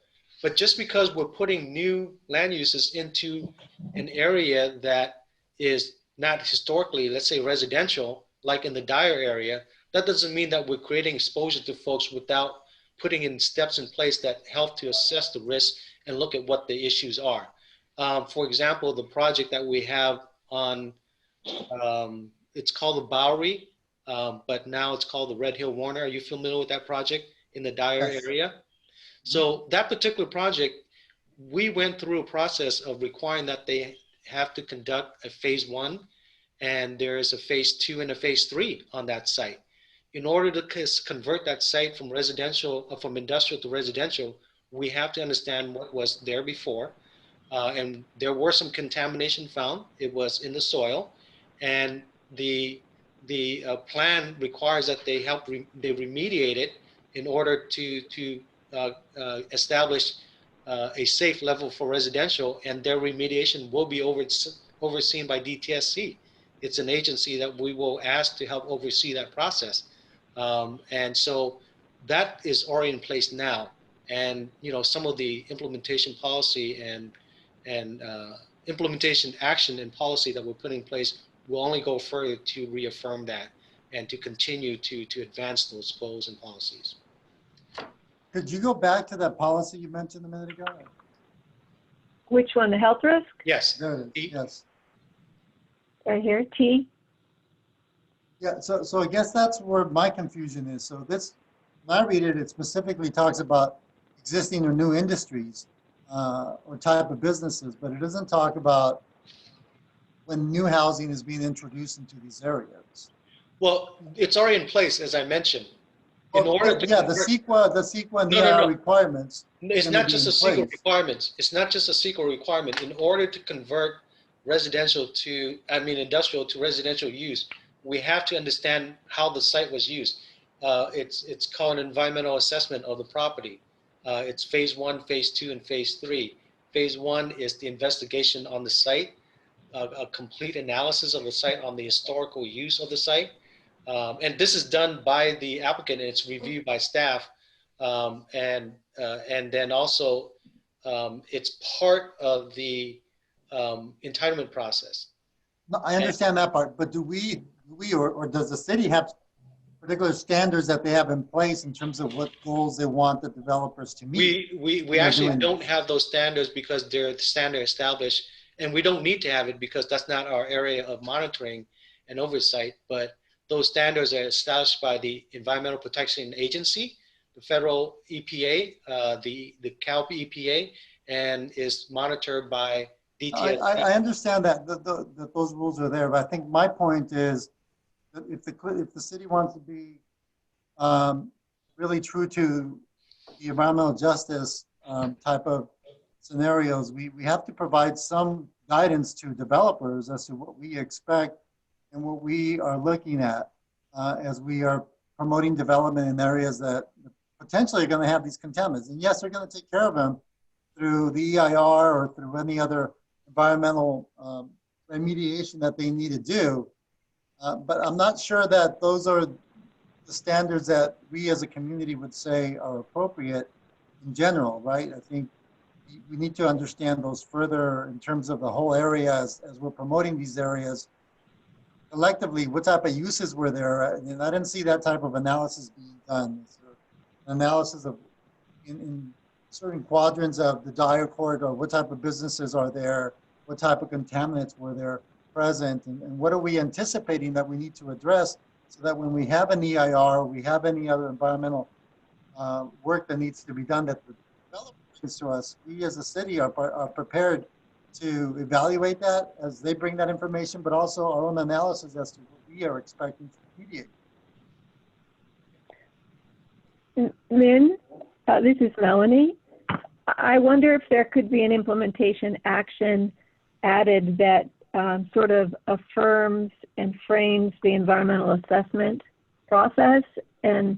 But just because we're putting new land uses into an area that is not historically, let's say, residential, like in the Dyer area, that doesn't mean that we're creating exposure to folks without putting in steps in place that help to assess the risk and look at what the issues are. For example, the project that we have on, it's called the Bowery, but now it's called the Red Hill Warner. Are you familiar with that project in the Dyer Yes. area? So that particular project, we went through a process of requiring that they have to conduct a phase 1, and there is a phase 2 and a phase 3 on that site. In order to convert that site from residential, from industrial to residential, we have to understand what was there before. And there were some contamination found. It was in the soil, and the plan requires that they they remediate it in order to establish a safe level for residential, and their remediation will be overseen by DTSC. It's an agency that we will ask to help oversee that process. And so that is already in place now. And some of the implementation policy and implementation action and policy that we're putting in place will only go further to reaffirm that and to continue to advance those goals and policies. Could you go back to that policy you mentioned a minute ago? Which one, the health risk? Yes. There it is. Yes. Right here, T. Yeah, so I guess that's where my confusion is. So this, when I read it, it specifically talks about existing or new industries or type of businesses, but it doesn't talk about when new housing is being introduced into these areas. Well, it's already in place, as I mentioned. In order to the CEQA and the requirements. It's not just a CEQA requirements. It's not just a CEQA requirement. In order to convert industrial to residential use, we have to understand how the site was used. It's called an environmental assessment of the property. It's phase 1, phase 2, and phase 3. Phase 1 is the investigation on the site, a complete analysis of the site on the historical use of the site. And this is done by the applicant, and it's reviewed by staff. And then also, it's part of the entitlement process. No, I understand that part, but do we or does the city have particular standards that they have in place in terms of what goals they want the developers to meet? We actually don't have those standards because they're standard established, and we don't need to have it because that's not our area of monitoring and oversight. But those standards are established by the Environmental Protection Agency, the federal EPA, the Cal EPA, and is monitored by DTS. I understand that those rules are there, but I think my point is that if the city wants to be really true to the environmental justice type of scenarios, we have to provide some guidance to developers as to what we expect and what we are looking at as we are promoting development in areas that potentially are going to have these contaminants. And yes, they're going to take care of them through the EIR or through any other environmental remediation that they need to do. But I'm not sure that those are the standards that we as a community would say are appropriate in general, right? I think we need to understand those further in terms of the whole area as we're promoting these areas. Collectively, what type of uses were there? And I didn't see that type of analysis being done. So analysis of in certain quadrants of the Dyer corridor, what type of businesses are there? What type of contaminants were there present? And what are we anticipating that we need to address so that when we have an EIR, or we have any other environmental work that needs to be done that the developer brings to us, we as a city are prepared to evaluate that as they bring that information, but also our own analysis as to what we are expecting to remediate. Min, this is Melanie. I wonder if there could be an implementation action added that sort of affirms and frames the environmental assessment process, and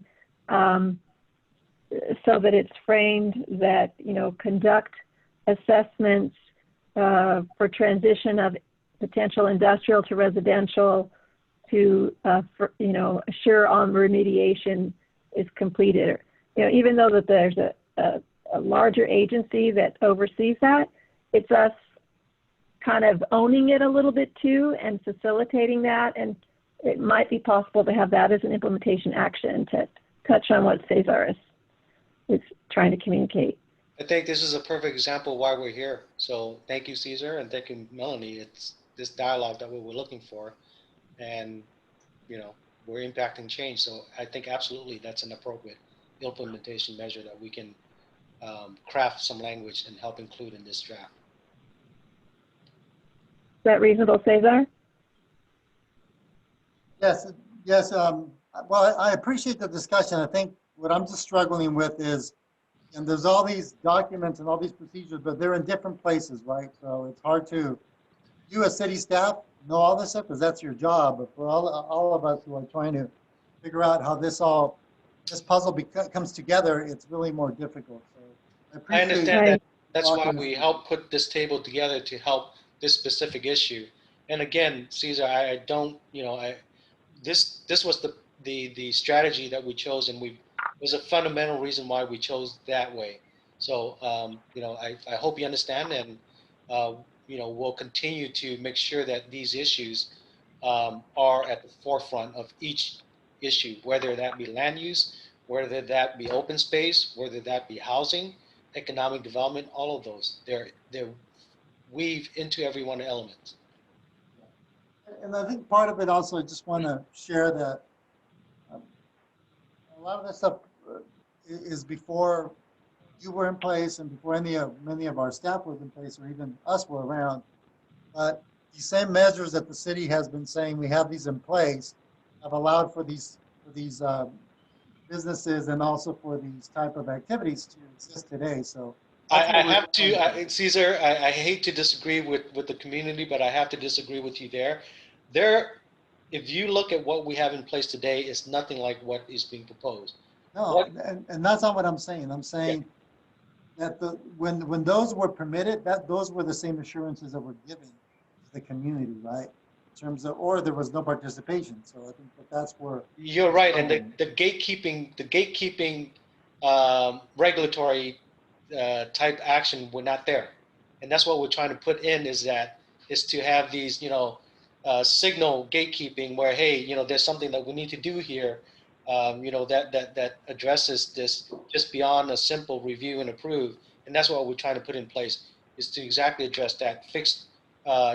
so that it's framed that, you know, conduct assessments for transition of potential industrial to residential to, you know, assure all remediation is completed. You know, even though that there's a larger agency that oversees that, it's us kind of owning it a little bit too and facilitating that. And it might be possible to have that as an implementation action to touch on what Cesar is trying to communicate. I think this is a perfect example why we're here. So thank you, Cesar, and thank you, Melanie. It's this dialogue that we were looking for, and you know, we're impacting change. So I think absolutely that's an appropriate implementation measure that we can craft some language and help include in this draft. Is that reasonable, Cesar? Yes, yes. Well, I appreciate the discussion. I think what I'm just struggling with is, and there's all these documents and all these procedures, but they're in different places, right? So it's hard to, you as city staff know all this stuff because that's your job. But for all of us who are trying to figure out how this puzzle comes together, it's really more difficult. So I understand Right. that. That's why we helped put this table together to help this specific issue. And again, Cesar, I don't, you know, this was the strategy that we chose, and there's a fundamental reason why we chose that way. So, you know, I hope you understand, and you know, we'll continue to make sure that these issues are at the forefront of each issue, whether that be land use, whether that be open space, whether that be housing, economic development, all of those. They're weave into every one of the elements. And I think part of it also, I just want to share that a lot of this stuff is before you were in place and before many of our staff was in place, or even us were around. But these same measures that the city has been saying we have these in place have allowed for these businesses and also for these type of activities to exist today. So I have to, Cesar, I hate to disagree with the community, but I have to disagree with you there. If you look at what we have in place today, it's nothing like what is being proposed. No, and that's not what I'm saying. I'm saying that when those were permitted, those were the same assurances that were given to the community, right? In terms of, or there was no participation. So I think that's where you're right, and the gatekeeping regulatory type action were not there, and that's what we're trying to put in is to have these, you know, signal gatekeeping where, hey, you know, there's something that we need to do here, you know, that addresses this just beyond a simple review and approve, and that's what we're trying to put in place is to exactly address that, fix,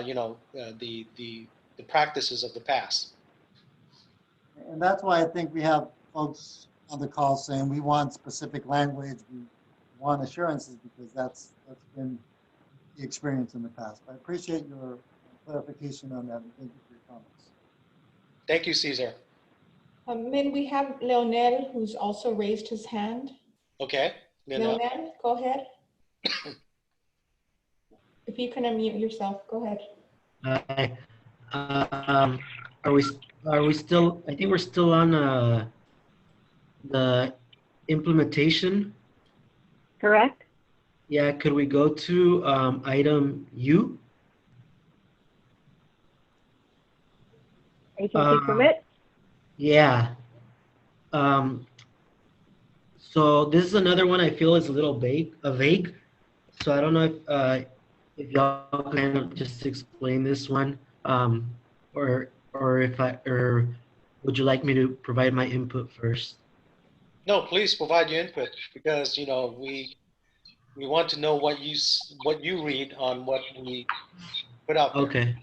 you know, the practices of the past. And that's why I think we have folks on the call saying we want specific language, we want assurances, because that's been the experience in the past. I appreciate your clarification on that, and thank you for your comments. Thank you, Cesar. Min, we have Leonel who's also raised his hand. Okay. Leonel, go ahead. If you can unmute yourself, go ahead. Hi. Are we still? I think we're still on the implementation. Correct. Yeah. Could we go to item U? Agency permit. Yeah. So this is another one I feel is a little vague. So I don't know if y'all can just explain this one, or would you like me to provide my input first? No, please provide your input, because you know we want to know what you read on what we put out there. Okay.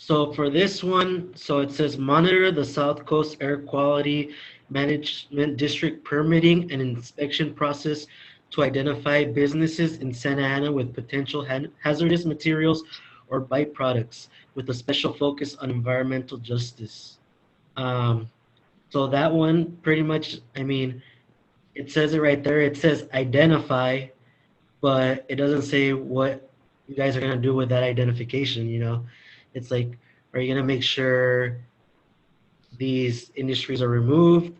So for this one, so it says monitor the South Coast Air Quality Management District permitting and inspection process to identify businesses in Santa Ana with potential hazardous materials or byproducts with a special focus on environmental justice. So that one pretty much, I mean, it says it right there. It says identify, but it doesn't say what you guys are gonna do with that identification. You know, it's like, are you gonna make sure these industries are removed,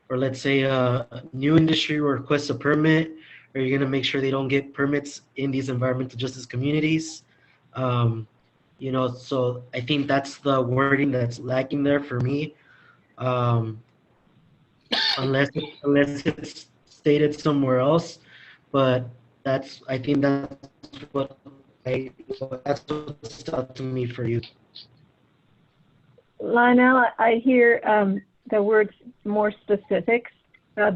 or let's say a new industry requests a permit, are you gonna make sure they don't get permits in these environmental justice communities? Um, you know, so I think that's the wording that's lacking there for me. Um, unless it's stated somewhere else, but I think what that's what stuck out to me for you. Lionel, I hear the words more specifics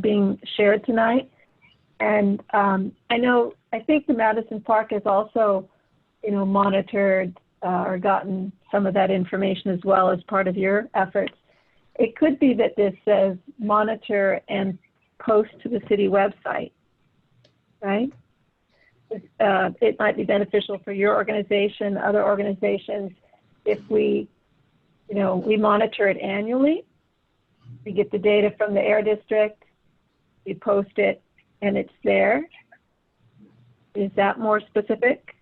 being shared tonight. And I think the Madison Park has also, monitored or gotten some of that information as well as part of your efforts. It could be that this says monitor and post to the city website, right? It might be beneficial for your organization, other organizations, if we monitor it annually. We get the data from the air district, we post it, and it's there. Is that more specific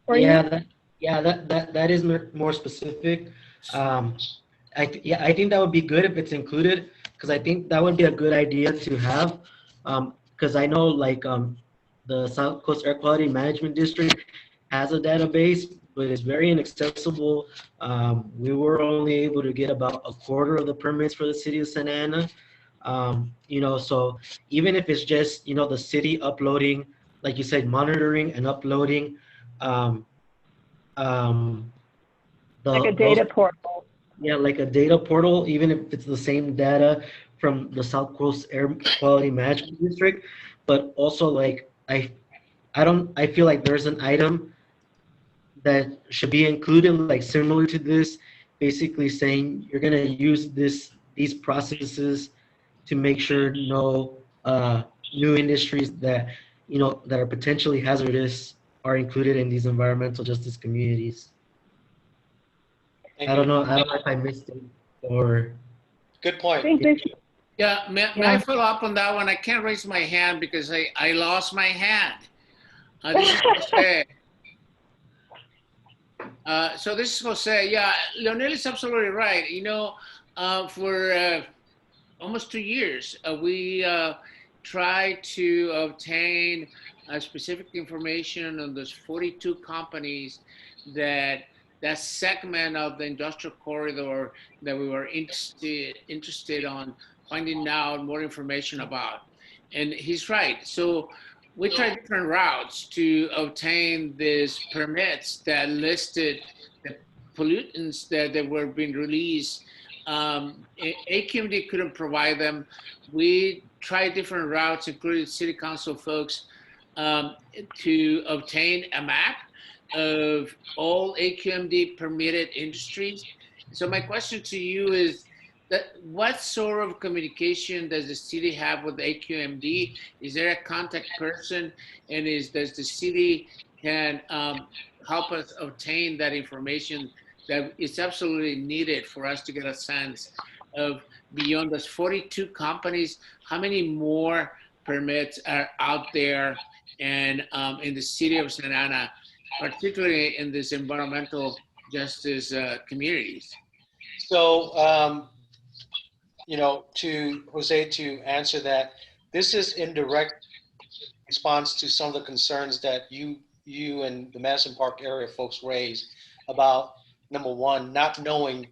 for you? That is more specific. I think that would be good if it's included, because I think that would be a good idea to have. Because I know the South Coast Air Quality Management District has a database, but it's very inaccessible. We were only able to get about a quarter of the permits for the city of Santa Ana. So even if it's just, the city uploading, like you said, monitoring and uploading, like a data portal. Yeah, like a data portal, even if it's the same data from the South Coast Air Quality Management District, but also I feel like there's an item that should be included, like similar to this, basically saying you're gonna use these processes to make sure no new industries that that are potentially hazardous are included in these environmental justice communities. I don't know if I missed it or. Good point. Yeah, may I follow up on that one? I can't raise my hand because I lost my hand. This is Jose. So this is Jose. Yeah, Leonel is absolutely right. For almost 2 years, we tried to obtain specific information on those 42 companies that segment of the industrial corridor that we were interested on finding out more information about. And he's right. So we tried different routes to obtain these permits that listed the pollutants that were being released. AQMD couldn't provide them. We tried different routes, including city council folks, to obtain a map of all AQMD permitted industries. So my question to you is that what sort of communication does the city have with AQMD? Is there a contact person, and does the city can help us obtain that information that is absolutely needed for us to get a sense of, beyond those 42 companies, how many more permits are out there and in the city of Santa Ana, particularly in this environmental justice communities? So, to Jose, to answer that, this is in direct response to some of the concerns that you and the Madison Park area folks raised about, number one, not knowing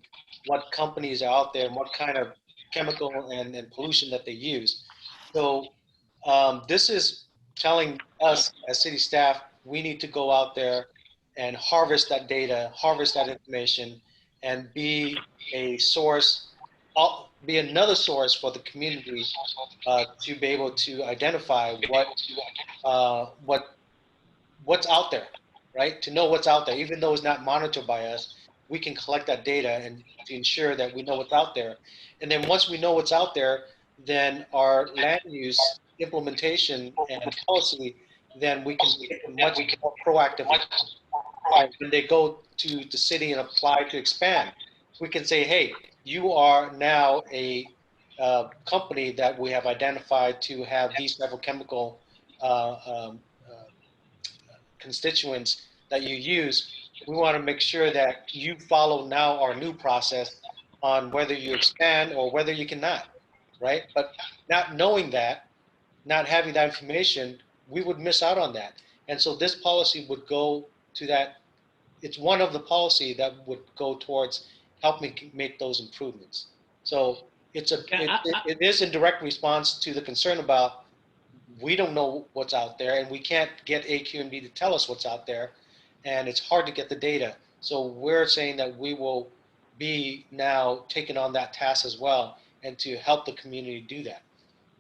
what companies are out there and what kind of chemical and pollution that they use. So this is telling us as city staff, we need to go out there and harvest that data, harvest that information, and be a source, be another source for the community to be able to identify what's out there, right? To know what's out there, even though it's not monitored by us, we can collect that data and to ensure that we know what's out there. And then once we know what's out there, then our land use implementation and policy, then we can be much more proactive. When they go to the city and apply to expand, we can say, hey, you are now a company that we have identified to have these type of chemical constituents that you use, we want to make sure that you follow now our new process on whether you expand or whether you cannot, right? But not knowing that, not having that information, we would miss out on that. And so this policy would go to that. It's one of the policy that would go towards helping make those improvements. So it is in direct response to the concern about we don't know what's out there and we can't get AQMD to tell us what's out there, and it's hard to get the data. So we're saying that we will be now taking on that task as well and to help the community do that.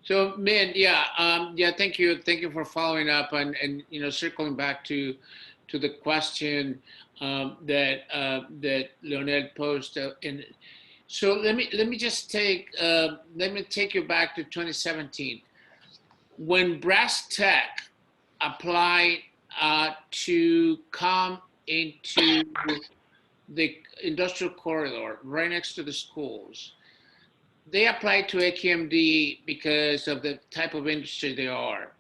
So, Min, thank you for following up and circling back to the question that Leonel posed. So let me just take you back to 2017 when Brass Tech applied to come into the industrial corridor right next to the schools. They applied to AQMD because of the type of industry they are.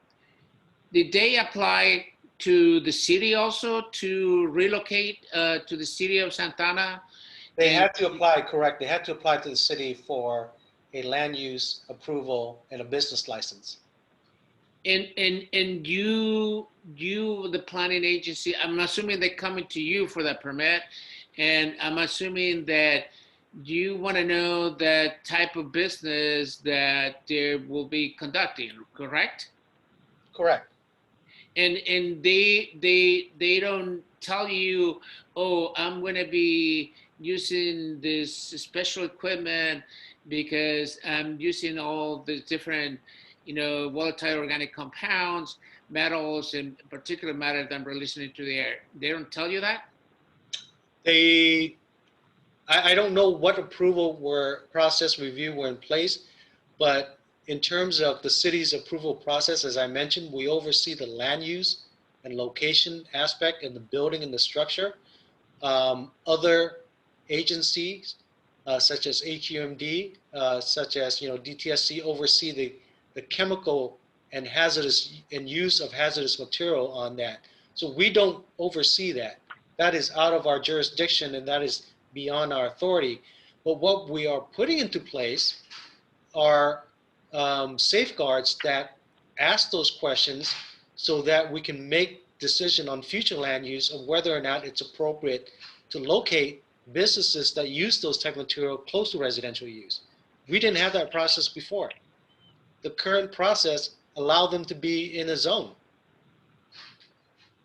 Did they apply to the city also to relocate to the city of Santana? They had to apply, correct. They had to apply to the city for a land use approval and a business license. And you, the planning agency, I'm assuming they're coming to you for that permit. And I'm assuming that you want to know the type of business that they will be conducting, correct? Correct. And they don't tell you, oh, I'm going to be using this special equipment because I'm using all the different, volatile organic compounds, metals, and particulate matter that I'm releasing into the air. They don't tell you that? I don't know what approval process review were in place, but in terms of the city's approval process, as I mentioned, we oversee the land use and location aspect and the building and the structure. Other agencies, such as AQMD, such as DTSC, oversee the chemical and use of hazardous material on that. So we don't oversee that. That is out of our jurisdiction and that is beyond our authority. But what we are putting into place are safeguards that ask those questions so that we can make decision on future land use of whether or not it's appropriate to locate businesses that use those type of material close to residential use. We didn't have that process before. The current process allowed them to be in a zone.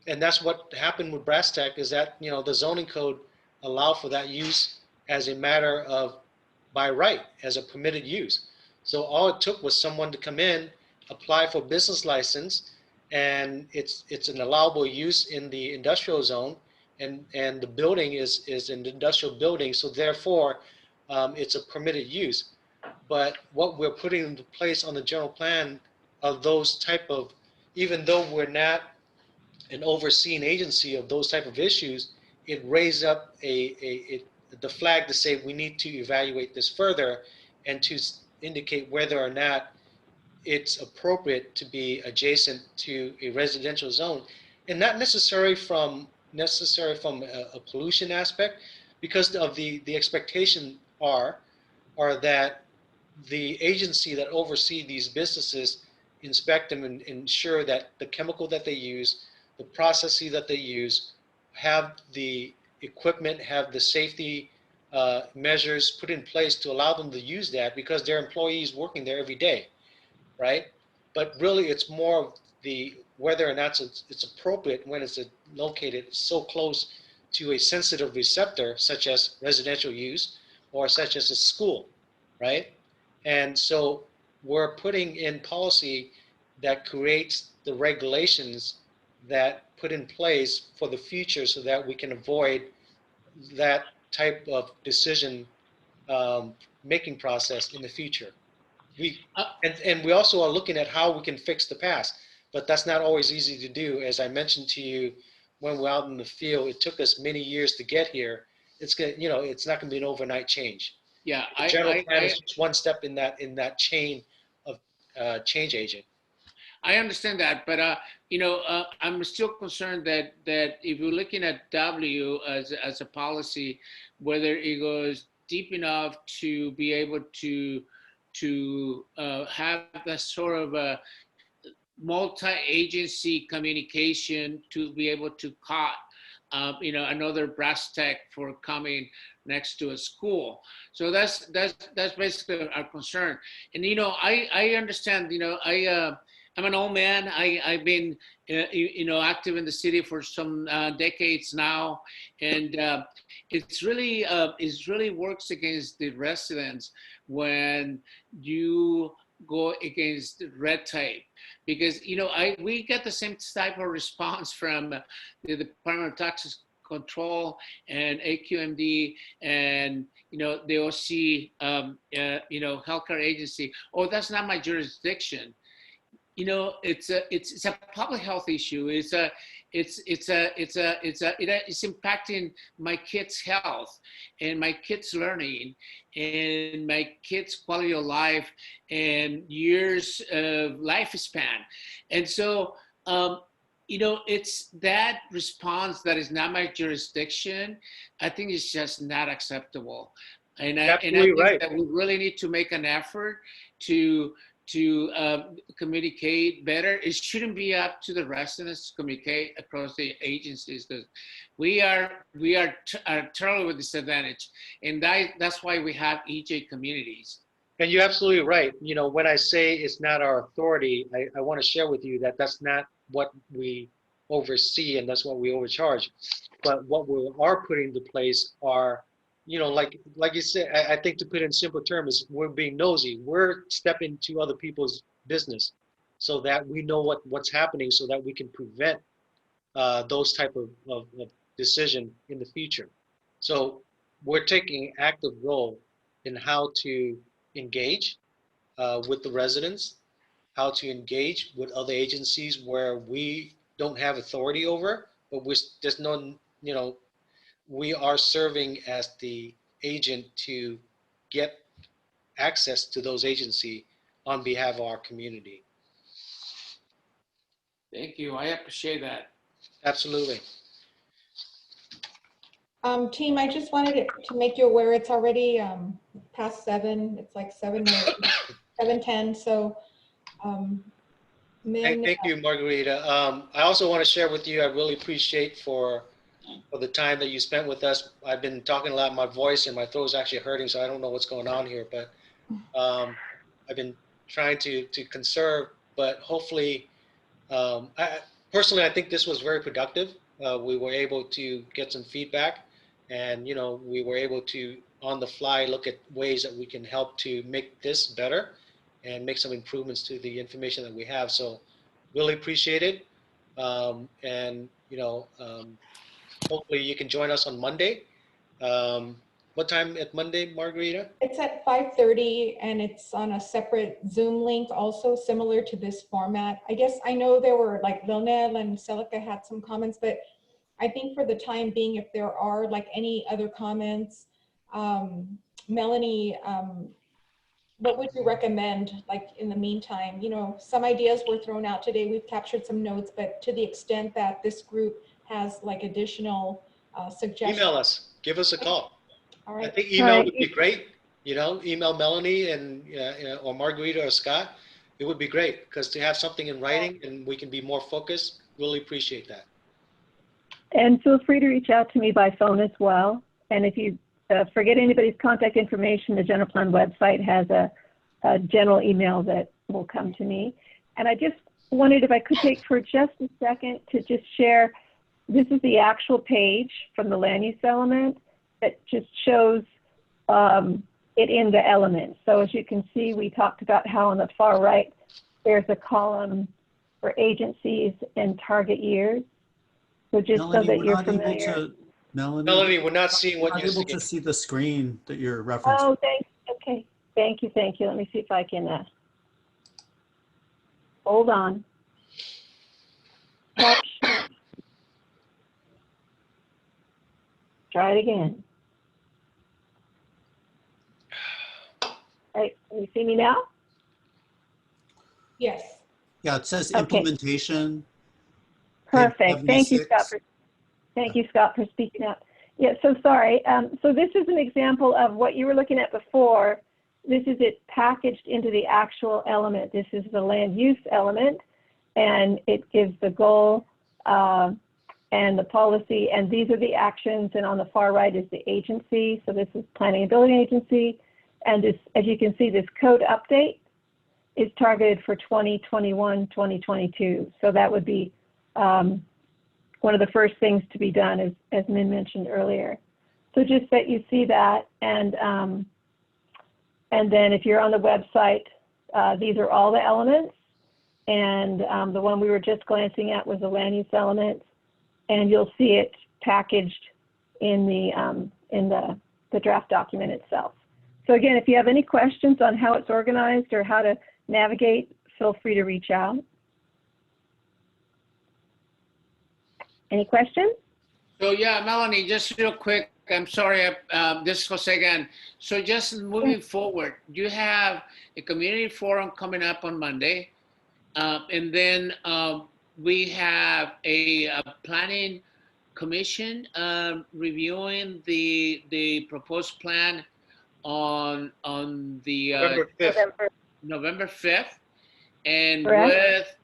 And that's what happened with Brass Tech, is that the zoning code allowed for that use as a matter of by right, as a permitted use. So all it took was someone to come in, apply for business license, and it's an allowable use in the industrial zone, and the building is an industrial building, so therefore it's a permitted use. But what we're putting into place on the general plan of those type of, even though we're not an overseeing agency of those type of issues, it raised up the flag to say we need to evaluate this further and to indicate whether or not it's appropriate to be adjacent to a residential zone, and not necessarily from a pollution aspect, because of the expectation are that the agency that oversee these businesses inspect them and ensure that the chemical that they use, the processes that they use, have the equipment, have the safety measures put in place to allow them to use that, because they're employees working there every day, right? But really it's more of whether or not it's appropriate when it's located so close to a sensitive receptor, such as residential use or such as a school, right? And so we're putting in policy that creates the regulations that put in place for the future so that we can avoid that type of decision making process in the future. And we also are looking at how we can fix the past, but that's not always easy to do. As I mentioned to you, when we're out in the field, it took us many years to get here. It's not going to be an overnight change. Yeah, the general plan is just one step in that chain of change agent. I understand that, but I'm still concerned that if you're looking at W as a policy, whether it goes deep enough to be able to have that sort of a multi-agency communication to be able to cut another brass tack for coming next to a school. So that's basically our concern. And I understand. I'm an old man. I've been active in the city for some decades now, and it's really works against the residents when you go against red tape, because we get the same type of response from the Department of Tax Control and AQMD and the OC healthcare agency. Oh, that's not my jurisdiction. It's a public health issue. It's impacting my kids' health and my kids' learning and my kids' quality of life and years of lifespan. And so, it's that response that is not my jurisdiction. I think it's just not acceptable. And I think that we really need to make an effort to communicate better. It shouldn't be up to the residents to communicate across the agencies, because we are totally disadvantaged, and that's why we have EJ communities. And you're absolutely right. When I say it's not our authority, I want to share with you that that's not what we oversee and that's what we overcharge. But what we are putting into place are, like you said, I think to put it in simple terms, we're being nosy. We're stepping to other people's business so that we know what's happening, so that we can prevent those type of decision in the future. So we're taking an active role in how to engage with the residents, how to engage with other agencies where we don't have authority over, but there's no, we are serving as the agent to get access to those agencies on behalf of our community. Thank you. I appreciate that. Absolutely. Team, I just wanted to make you aware it's already past 7. It's like 7:10. So, Minh, Thank you, Margarita. I also want to share with you, I really appreciate for the time that you spent with us. I've been talking a lot. My voice and my throat is actually hurting, so I don't know what's going on here. But I've been trying to conserve. But hopefully, personally, I think this was very productive. We were able to get some feedback, and we were able to, on the fly, look at ways that we can help to make this better and make some improvements to the information that we have. So, really appreciate it. And hopefully you can join us on Monday. What time at Monday, Margarita? It's at 5:30 and it's on a separate Zoom link, also similar to this format. I guess I know there were like Vilnel and Celica had some comments, but I think for the time being, if there are like any other comments, Melanie, what would you recommend, like in the meantime? Some ideas were thrown out today. We've captured some notes, but to the extent that this group has like additional suggestions. Email us, give us a call. All right. I think email would be great. Email Melanie and or Margarita or Scott. It would be great, because to have something in writing and we can be more focused, really appreciate that. And feel free to reach out to me by phone as well. And if you forget anybody's contact information, the General Plan website has a general email that will come to me. And I just wondered if I could take for just a second to just share, this is the actual page from the land use element that just shows it in the elements. So as you can see, we talked about how on the far right, there's a column for agencies and target years. So just Melanie, so that you're familiar. Melanie, we're not seeing what you're able to see the screen that you're referencing. Oh, thanks. Okay. Thank you. Thank you. Let me see if I can. Hold on. Try it again. All right. Can you see me now? Yes. Yeah, it says Okay. implementation. Perfect. Thank you, 76. Scott. Thank you, Scott, for speaking up. Yeah, so sorry. So this is an example of what you were looking at before. This is it packaged into the actual element. This is the land use element, and it gives the goal and the policy, and these are the actions, and on the far right is the agency. So this is Planning and Building Agency, and this, as you can see, this code update is targeted for 2021, 2022. So that would be one of the first things to be done, as Minh mentioned earlier. So just that you see that, and then if you're on the website, these are all the elements, and the one we were just glancing at was the land use elements, and you'll see it packaged in the draft document itself. So again, if you have any questions on how it's organized or how to navigate, feel free to reach out. Any questions? So yeah, Melanie, just real quick, I'm sorry, this is Jose again. So just moving forward, you have a community forum coming up on Monday, and then we have a planning commission reviewing the proposed plan on the November 5th, and Correct. with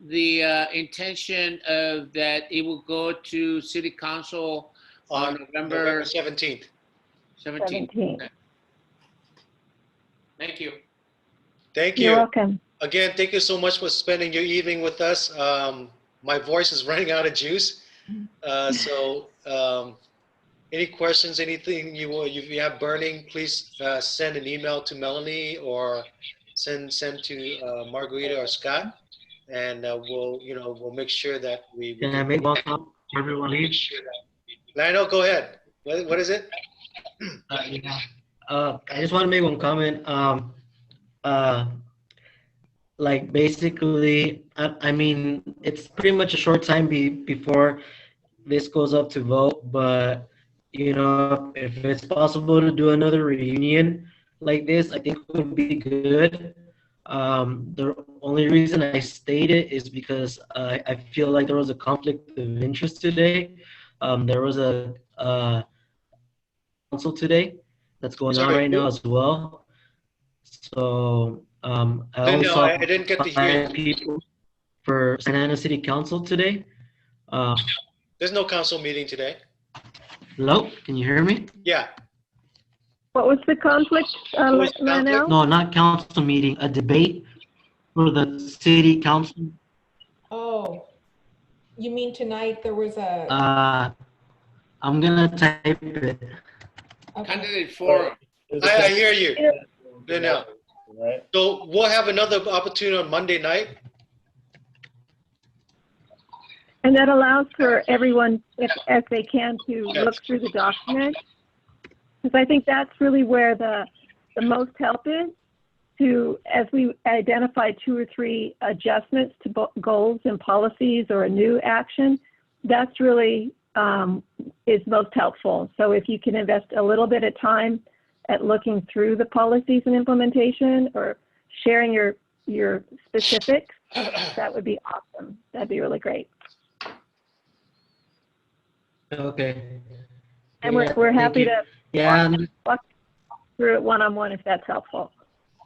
the intention of that it will go to City Council on November 17th. 17th. 17th. Okay. Thank you. Thank you. You're welcome. Again, thank you so much for spending your evening with us. My voice is running out of juice. Any questions, anything you have burning, please send an email to Melanie or send to Margarita or Scott, and we'll make sure that we Can I make one comment before everyone leaves? Lionel, go ahead. What is it? Yeah. I just want to make one comment. Like basically, I mean, it's pretty much a short time before this goes up to vote, but you know, if it's possible to do another reunion like this, I think it would be good. The only reason I state it is because I feel like there was a conflict of interest today. There was a council today that's going on right now as well. So I only saw I didn't get to hear 5 people for Santa Ana City Council today. There's no council meeting today. Hello, can you hear me? Yeah. What was the conflict, Lionel? No, not council meeting, a debate for the city council. Oh, you mean tonight there was a... I'm gonna type it. Okay. Candidate forum. I hear you. No. So we'll have another opportunity on Monday night. And that allows for everyone, if they can, to look through the document. Because I think that's really where the most help is, as we identify 2 or 3 adjustments to goals and policies or a new action, that's really is most helpful. So if you can invest a little bit of time at looking through the policies and implementation or sharing your specifics, that would be awesome. That'd be really great. Okay. And we're happy to walk through it one-on-one if that's helpful.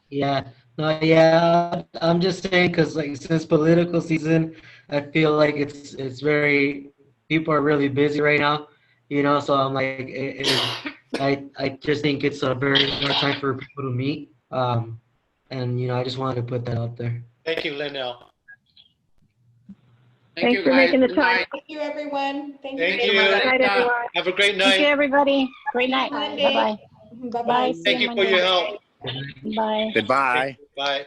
Yeah. No, yeah. I'm just saying because like since political season, I feel like it's very, people are really busy right now, you know. So I'm like, I just think it's a very hard time for people to meet. And you know, I just wanted to put that out there. Thank you, Lionel. Thanks for making the time. Thank you, everyone. Thank you. Good night, everyone. Have a great night. Thank you, everybody. Great night. Monday. Bye-bye. Bye-bye. Bye. Thank you for your help. Bye. Goodbye. Bye.